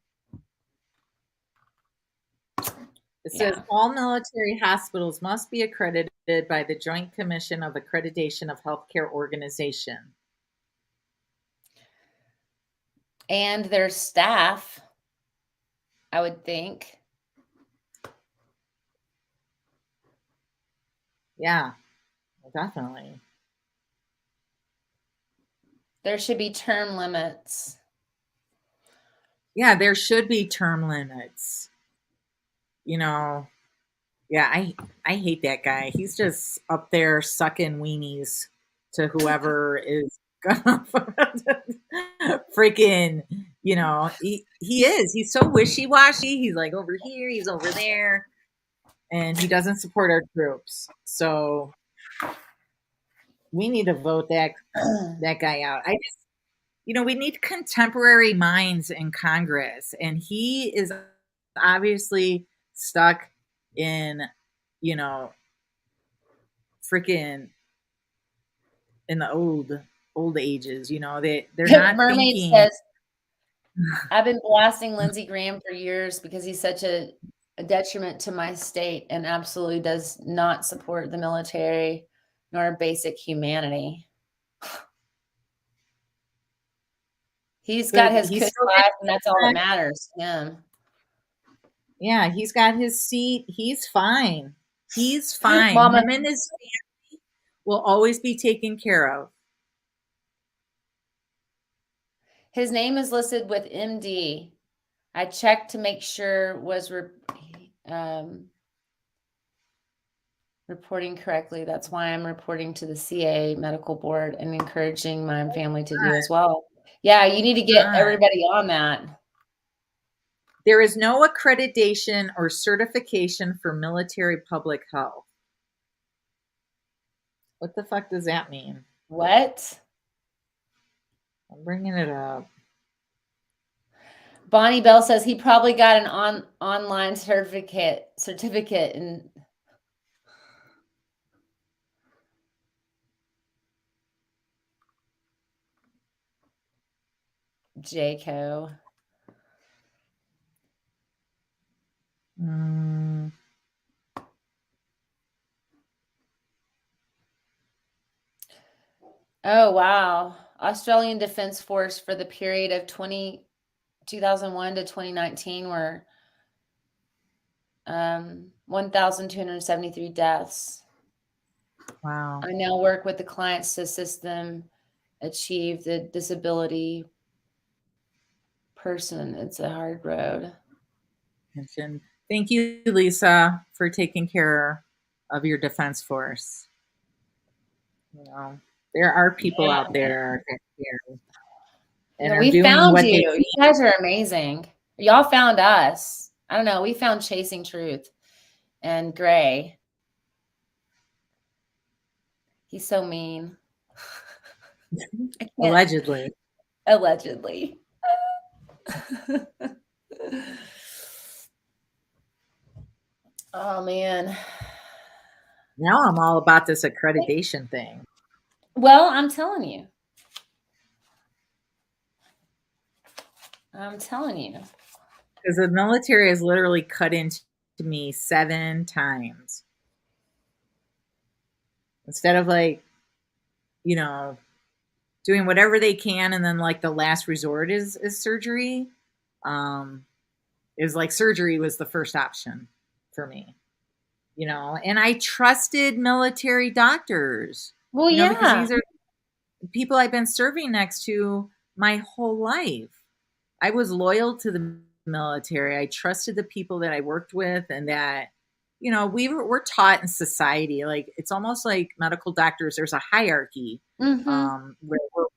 It says yeah. all military hospitals must be accredited by the Joint Commission of Accreditation of Healthcare Organization. And their staff, I would think. Yeah, definitely. There should be term limits. Yeah, there should be term limits. You know, yeah, I hate that guy. He's just up there sucking weenies to whoever is gonna freaking, he is. He's so wishy washy. He's like over here, he's over there, and he doesn't support our troops. So we need to vote that guy out. We need contemporary minds in Congress, and he is obviously stuck in, you know, freaking in the old ages. They're not Mermaid thinking. says, I've been blasting Lindsey Graham for years because he's such a detriment to my state and absolutely does not support the military nor basic humanity. He's got But his he's cush still life, and that's all that getting. matters to him. Yeah, he's got his seat. He's fine. He's fine. Mama, Him and his family will always be taken care of. his name is listed with MD. I checked to make sure was um, reporting correctly. That's why I'm reporting to the CA medical board and encouraging my family to do as well. Yeah, you need to get everybody on that. There is no accreditation or certification for military public health. What the fuck does that mean? What? I'm bringing it up. Bonnie Bell says he probably got an online certificate in JCO. Oh, wow. Australian Defence Force for the period of 2001 to 2019 were 1,273 deaths. Wow. I now work with the clients to assist them achieve the disability person. It's a hard road. Thank you, Lisa, for taking care of your defense force. There are people out there that care and are We doing found what they you. can. You guys are amazing. Y'all found us. I don't know. We found Chasing Truth and Gray. He's so mean. Allegedly. Allegedly. Oh, man. Now I'm all about this accreditation thing. Well, I'm telling you. I'm telling you. Because the military has literally cut into me 7 times. Instead of doing whatever they can, and then the last resort is surgery. It was like surgery was the first option for me. And I trusted military doctors. Well, Because yeah. these are people I've been serving next to my whole life. I was loyal to the military. I trusted the people that I worked with, and that we're taught in society, like it's almost like medical doctors. There's a hierarchy, where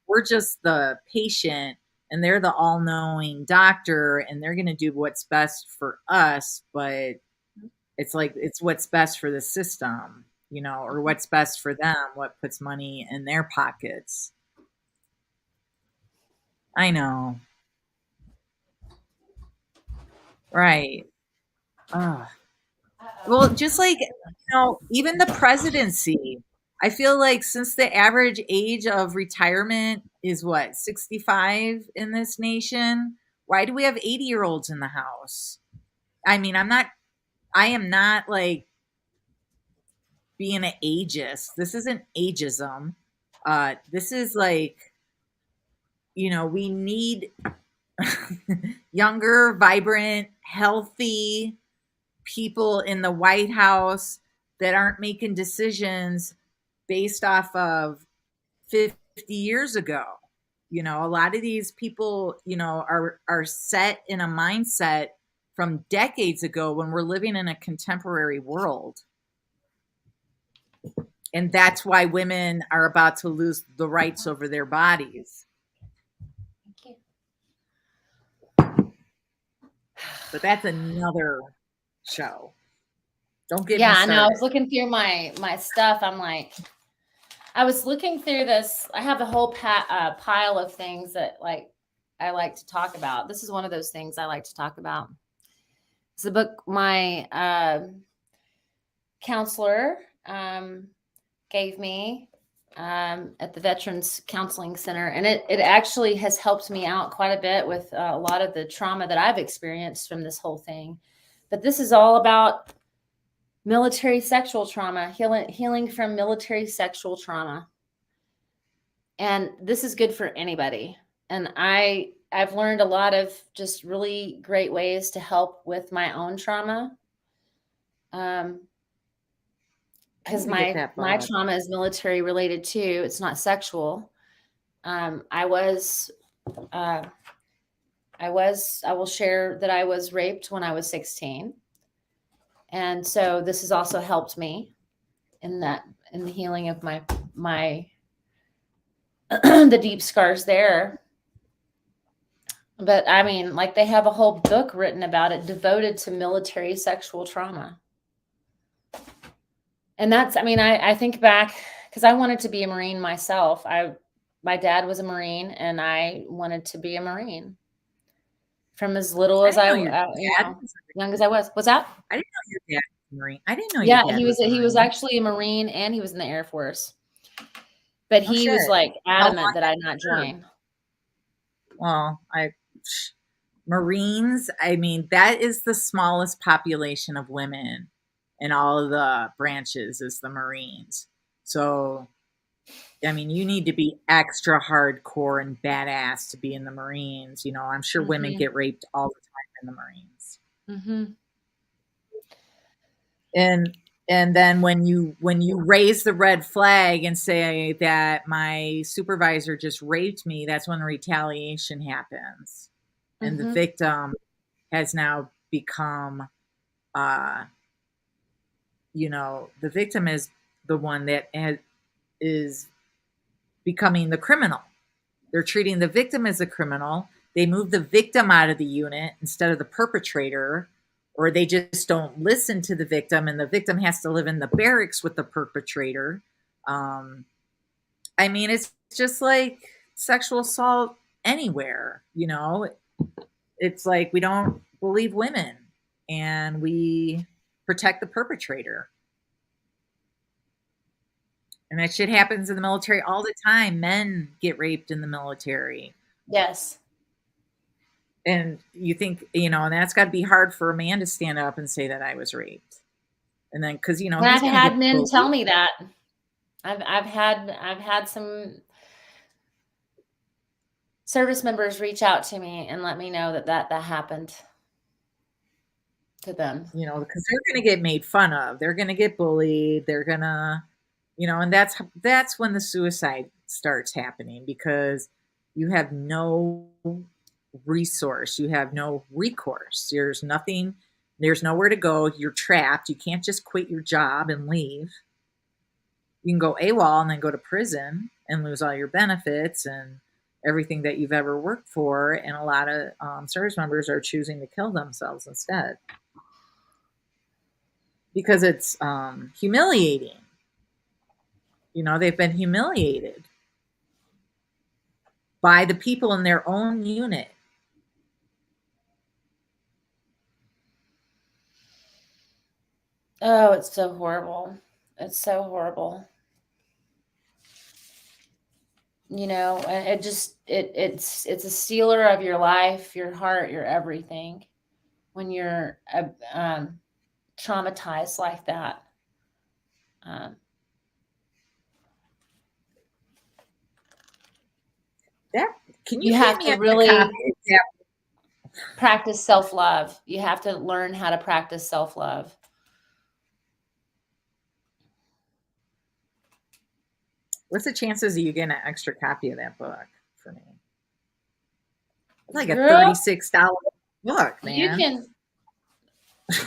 we're just the patient, and they're the all-knowing doctor, and they're going to do what's best for us. But it's what's best for the system, or what's best for them, what puts money in their pockets. I know. Right. Ah. Well, just even the presidency. I feel like since the average age of retirement is what, 65 in this nation, why do we have 80-year-olds in the House? I mean, I am not like being an ageist. This isn't ageism. This is we need younger, vibrant, healthy people in the White House that aren't making decisions based off of 50 years ago. A lot of these people, are set in a mindset from decades ago when we're living in a contemporary world. And that's why women are about to lose the rights over their bodies. But that's another show. Don't get me Yeah, I know. I started. was looking through my stuff. I'm like, I was looking through this. I have a whole pile of things that like I like to talk about. This is one of those things I like to talk about. It's a book my counselor gave me at the Veterans Counseling Center, and it actually has helped me out quite a bit with a lot of the trauma that I've experienced from this whole thing. But this is all about military sexual trauma, healing from military sexual trauma. And this is good for anybody. And I've learned a lot of just really great ways to help with my own trauma. I Because need to get that my book. trauma is military related too. It's not sexual. I was uh, I will share that I was raped when I was 16. And so this has also helped me in that in the healing of my the deep scars there. But I mean, like they have a whole book written about it devoted to military sexual trauma. And that's, I mean, I think back because I wanted to be a Marine myself. My dad was a Marine and I wanted to be a Marine from as little I as didn't know your you dad know, was young as I was. What's that? I didn't know your dad was a Marine. I didn't know your Yeah, dad was a he was Marine. actually a Marine and he was in the Air Force. But Oh he was shit. like How adamant long that did I he not serve? join. Well, Marines, I mean, that is the smallest population of women in all of the branches is the Marines. So, I mean, you need to be extra hardcore and badass to be in the Marines. You know, I'm sure women Mhm. get raped all the time in the Marines. Mhm. And then when you raise the red flag and say that my supervisor just raped me, that's when retaliation happens. And the Mhm. victim has now become uh the victim is the one that is becoming the criminal. They're treating the victim as a criminal. They move the victim out of the unit instead of the perpetrator, or they just don't listen to the victim, and the victim has to live in the barracks with the perpetrator. Um, I mean, it's just like sexual assault anywhere, you know? It's like we don't believe women and we protect the perpetrator. And that shit happens in the military all the time. Men get raped in the military. Yes. And you think, and that's got to be hard for a man to stand up and say that I was raped. And then, because, And he's I've going to had get men tell bullied. me that. I've had some service members reach out to me and let me know that happened to them. Because they're going to get made fun of. They're going to get bullied. They're going to, and that's when the suicide starts happening because you have no resource. You have no recourse. There's nowhere to go. You're trapped. You can't just quit your job and leave. You can go AWOL and then go to prison and lose all your benefits and everything that you've ever worked for. And a lot of service members are choosing to kill themselves instead because it's humiliating. They've been humiliated by the people in their own unit. Oh, it's so horrible. It's so horrible. And it's a stealer of your life, your heart, your everything when you're traumatized like that. Um, That Can you you get have me to a copy really of that? practice self-love. You have to learn how to practice self-love. What's the chances of you getting an extra copy of that book for me? It's like a Girl, $36 book, you man. can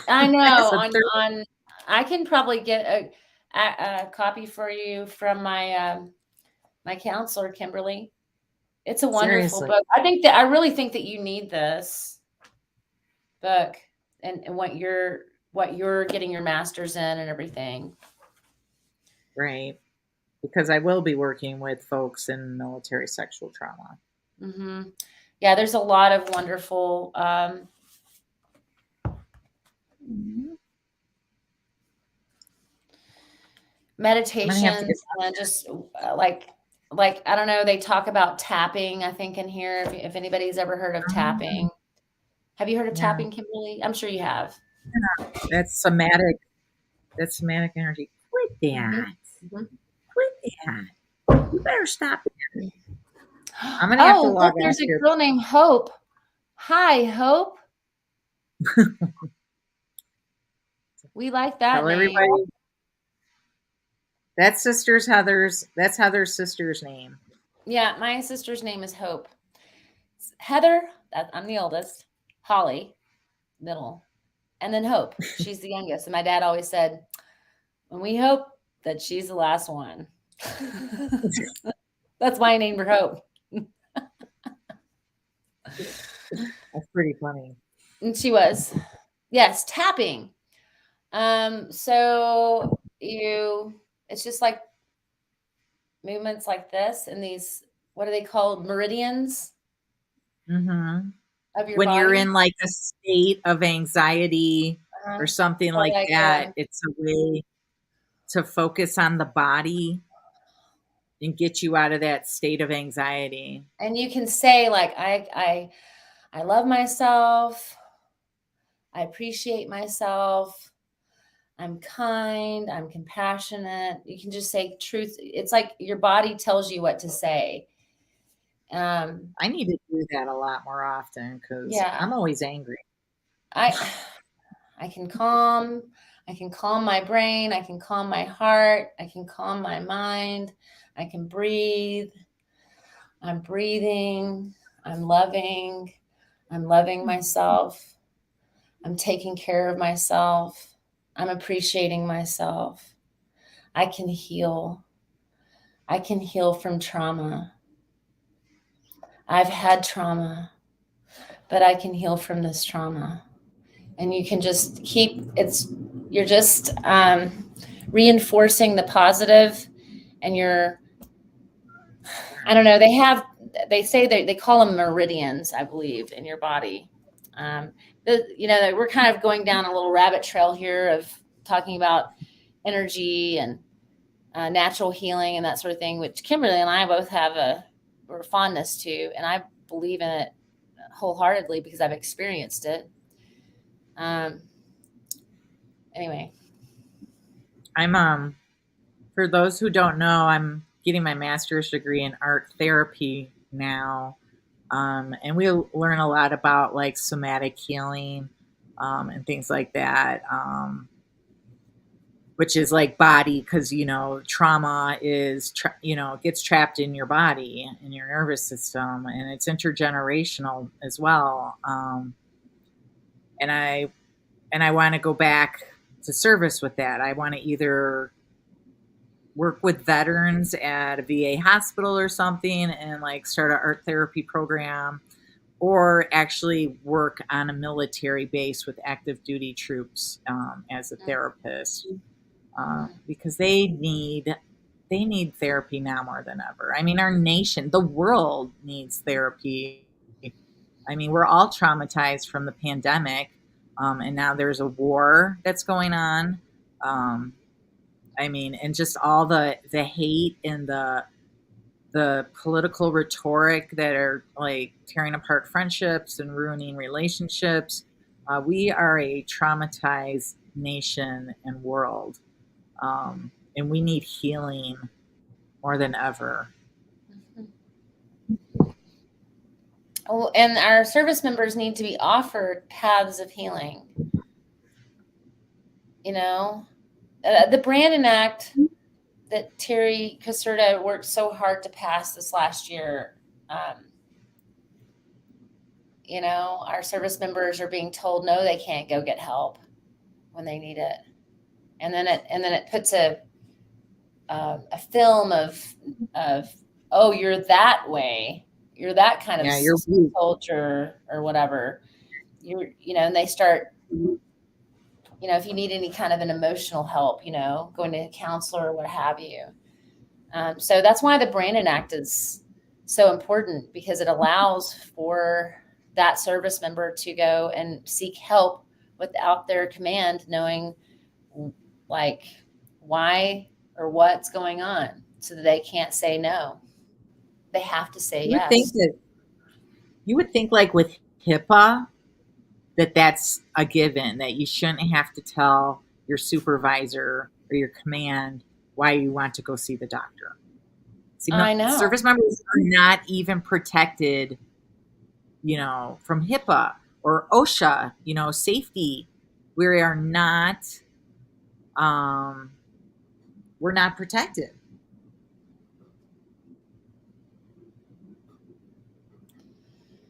I know That's a on I can probably get a copy for you from my counselor, Kimberly. It's a wonderful seriously. book. I really think that you need this. book, and what you're getting your master's in and everything. Right. Because I will be working with folks in military sexual trauma. Hmm. Yeah, there's a lot of wonderful Mhm. I'm gonna have to get. meditations and just like I don't know, they talk about tapping, I think, in here, if anybody's ever heard of tapping. Um, Have you heard of yeah, tapping, Kimberly? I'm sure you have. that's somatic. That's somatic energy. Quit Mhm, that. mhm. Quit that. You better stop it. I'm gonna have to Oh, log look, off there's a here. girl named Hope. Hi, Hope. We like that Tell name. everybody that's sisters Heather's. That's Heather's sister's name. Yeah, my sister's name is Hope. Heather, I'm the oldest. Holly, middle. And then Hope. She's the youngest. And my dad always said, and we hope that she's the last one. That's why I named her Hope. That's pretty funny. And she was. Yes, tapping. So it's just like movements like this and these, what are they called? Meridians Hmm. of your When you're body. in like a state of anxiety or something So like like, that, it's a way to focus on the body and get you out of that state of anxiety. and you can say like, I love myself. I appreciate myself. I'm kind, I'm compassionate. You can just say truth. It's like your body tells you what to say. Um, I need to do that a lot more often because yeah, I'm always angry. I I can calm, I can calm my brain, I can calm my heart, I can calm my mind, I can breathe. I'm breathing, I'm loving myself, I'm taking care of myself, I'm appreciating myself. I can heal. I can heal from trauma. I've had trauma, but I can heal from this trauma. And you can just you're just reinforcing the positive, and I don't know, they say they call them meridians, I believe, in your body. Um, we're kind of going down a little rabbit trail here of talking about energy and natural healing and that sort of thing, which Kimberly and I both have a fondness to, and I believe in it wholeheartedly because I've experienced it. Um, anyway, I'm For those who don't know, I'm getting my master's degree in art therapy now. And we learn a lot about like somatic healing and things like that, which is like body because trauma is gets trapped in your body, in your nervous system, and it's intergenerational as well. And I want to go back to service with that. I want to either work with veterans at a VA hospital or something and like start an art therapy program, or actually work on a military base with active duty troops as a therapist, because they need therapy now more than ever. I mean, our nation, the world needs therapy. I mean, we're all traumatized from the pandemic, and now there's a war that's going on. Um, I mean, and just all the hate and the political rhetoric that are like tearing apart friendships and ruining relationships. We are a traumatized nation and world, and we need healing more than ever. oh, and our service members need to be offered paths of healing. You know, the Brandon Act that Terry Caserta worked so hard to pass this last year. Um, our service members are being told no, they can't go get help when they need it, and then it puts a film of oh, you're that way, you're that kind of Yeah, you're weak. soldier or whatever. and they start, if you need any kind of an emotional help, going to a counselor or what have you. So that's why the Brandon Act is so important, because it allows for that service member to go and seek help without their command knowing, like, why or what's going on, so that they can't say no. They have to say You would think yes. that you would think like with HIPAA that that's a given, that you shouldn't have to tell your supervisor or your command why you want to go see the doctor. See, I know. service members are not even protected, from HIPAA or OSHA, safety. We are not, um, we're not protected.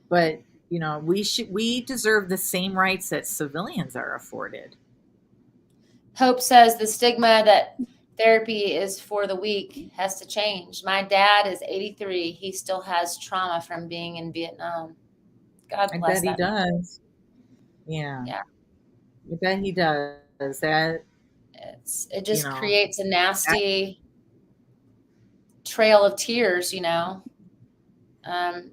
But we deserve the same rights that civilians are afforded. Hope says the stigma that therapy is for the weak has to change. My dad is 83. He still has trauma from being in Vietnam. God I bless bet he that man. does. Yeah, Yeah. I bet he does. That It you just know, creates a that, nasty trail of tears. Um,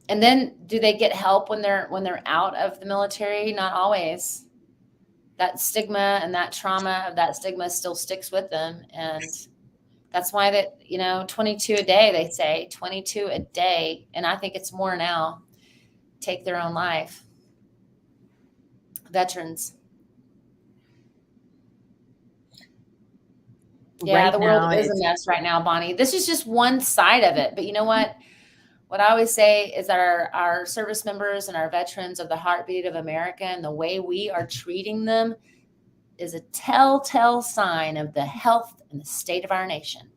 and then do they get help when they're out of the military? Not always. That stigma and that trauma of that stigma still sticks with them. And that's why 22 a day, they say 22 a day. And I think it's more now, take their own life. Veterans. Yeah, right the world now is a it's mess right now, Bonnie. This is just one side of it. But you know what? What I always say is that our service members and our veterans are the heartbeat of America, and the way we are treating them is a telltale sign of the health and the state of our nation.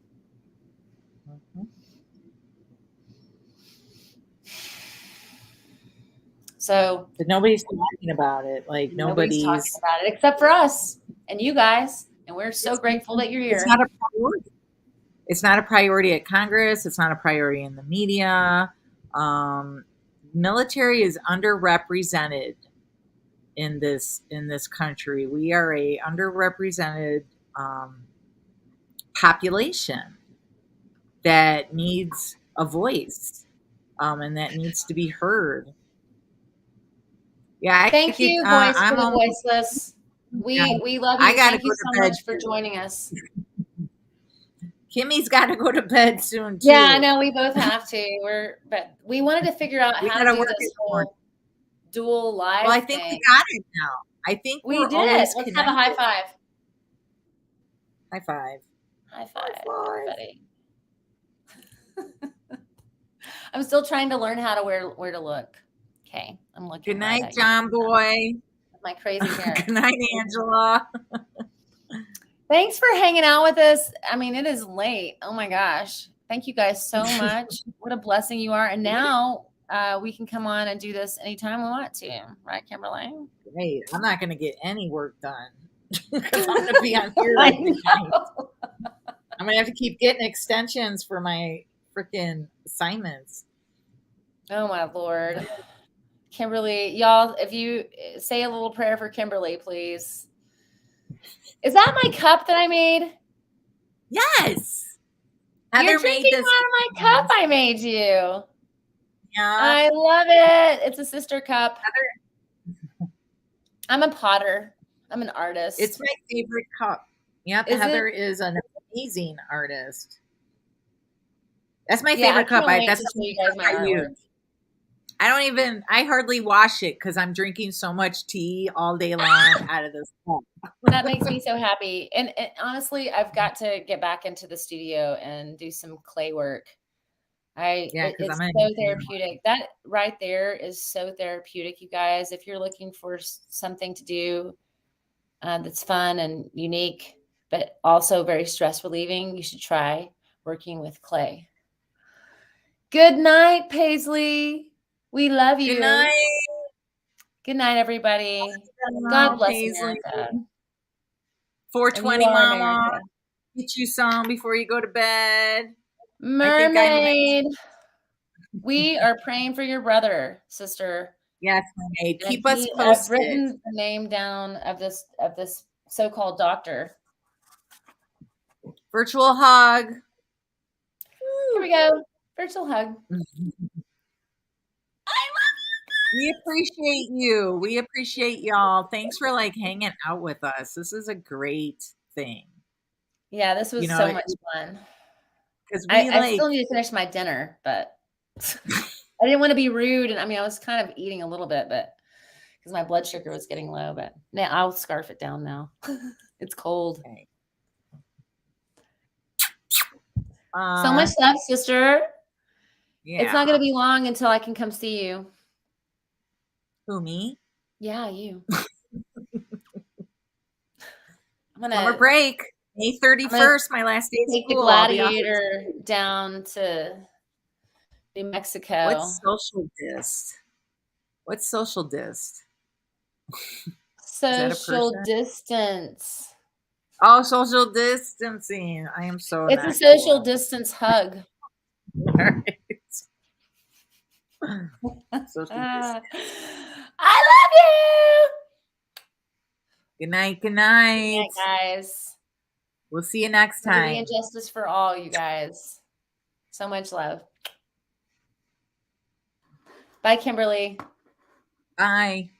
Mhm. So But nobody's talking about it. Like nobody's talking nobody's. about it except for us and you guys. And we're so It's, grateful that you're it's here. not a priority. It's not a priority at Congress. It's not a priority in the media. Um, Military is underrepresented in this country. We are a underrepresented um, population that needs a voice, and that needs to be heard. Yeah, I Thank get. you, Voice for I'm the almost. Voiceless. Yeah, We love I you. gotta Thank go you to so bed much for soon. joining us. Kimmy's got to go to bed soon Yeah, I too. know we both have to. But we wanted to figure out We how got to to do work this it more. whole dual Well, I live think we thing. got it now. I think We we're did. always Let's have a high connected. five. High five. High High five, five. everybody. I'm still trying to learn how to where to look. Okay, I'm Good looking right night, at you John Boy. with my crazy hair. Good night, Angela. Thanks for hanging out with us. I mean, it is late. Oh my gosh. Thank you guys so much. What a blessing you are. And What now we can come on and do this anytime we want to. Right, Kimberly? great. I'm not going to get any work done because I'm going to be on here I every night. know. I'm going to have to keep getting extensions for my freaking assignments. Oh my Lord. Kimberly, y'all, if you say a little prayer for Kimberly, please. Is that my cup that I made? Yes. You're Heather made drinking this. out of my cup I made you. Yeah. I love it. It's a sister cup. Heather, I'm a potter. I'm an it's artist. my favorite cup. Yep. Is it? Heather is an amazing artist. That's my Yeah, I favorite cup. can't wait That's to the show only you guys cup my I artwork. use. I hardly wash it because I'm drinking so much tea all day long out of this cup. That makes me so happy. And honestly, I've got to get back into the studio and do some clay work. Yeah, because I'm It's a so therapeutic. That right there is so therapeutic, you guys. If you're looking for something to do that's fun and unique, but also very stress relieving, you should try working with clay. Good night, Paisley. We love good you. night, Good night, everybody. God bless Paisley. America. And you 420 are mama. America. Get you some before you go to bed. I think I might. Mermaid. We are praying for your brother, sister. Yes, mermaid. And Keep us I've posted. written the name down of this so-called doctor. Virtual hug. Here we go. Virtual hug. We appreciate you. We appreciate y'all. Thanks for like hanging out with us. This is a great thing. Yeah, this You was know, so much fun. because I, we I like, still need to finish my dinner, but I didn't want to be rude. And I mean, I was kind of eating a little bit, but because my blood sugar was getting low, but now I'll scarf it down now. It's cold. okay. So much love, sister. It's Yeah. not going to be long until I can come see you. Who, me? Yeah, you. Summer break. May I'm gonna 31st, my last day of take the school. I'll be off. Gladiator down to New Mexico. What's social dist? What's social dist? Is that a Social person? distance. Oh, social distancing. I am so It's a not social cool. distance hug. All right. Social I distance. love you. Good night. Good Good night. night, guys. We'll see you next Liberty time. and justice for all, you guys. So much love. Bye, Kimberly. Bye.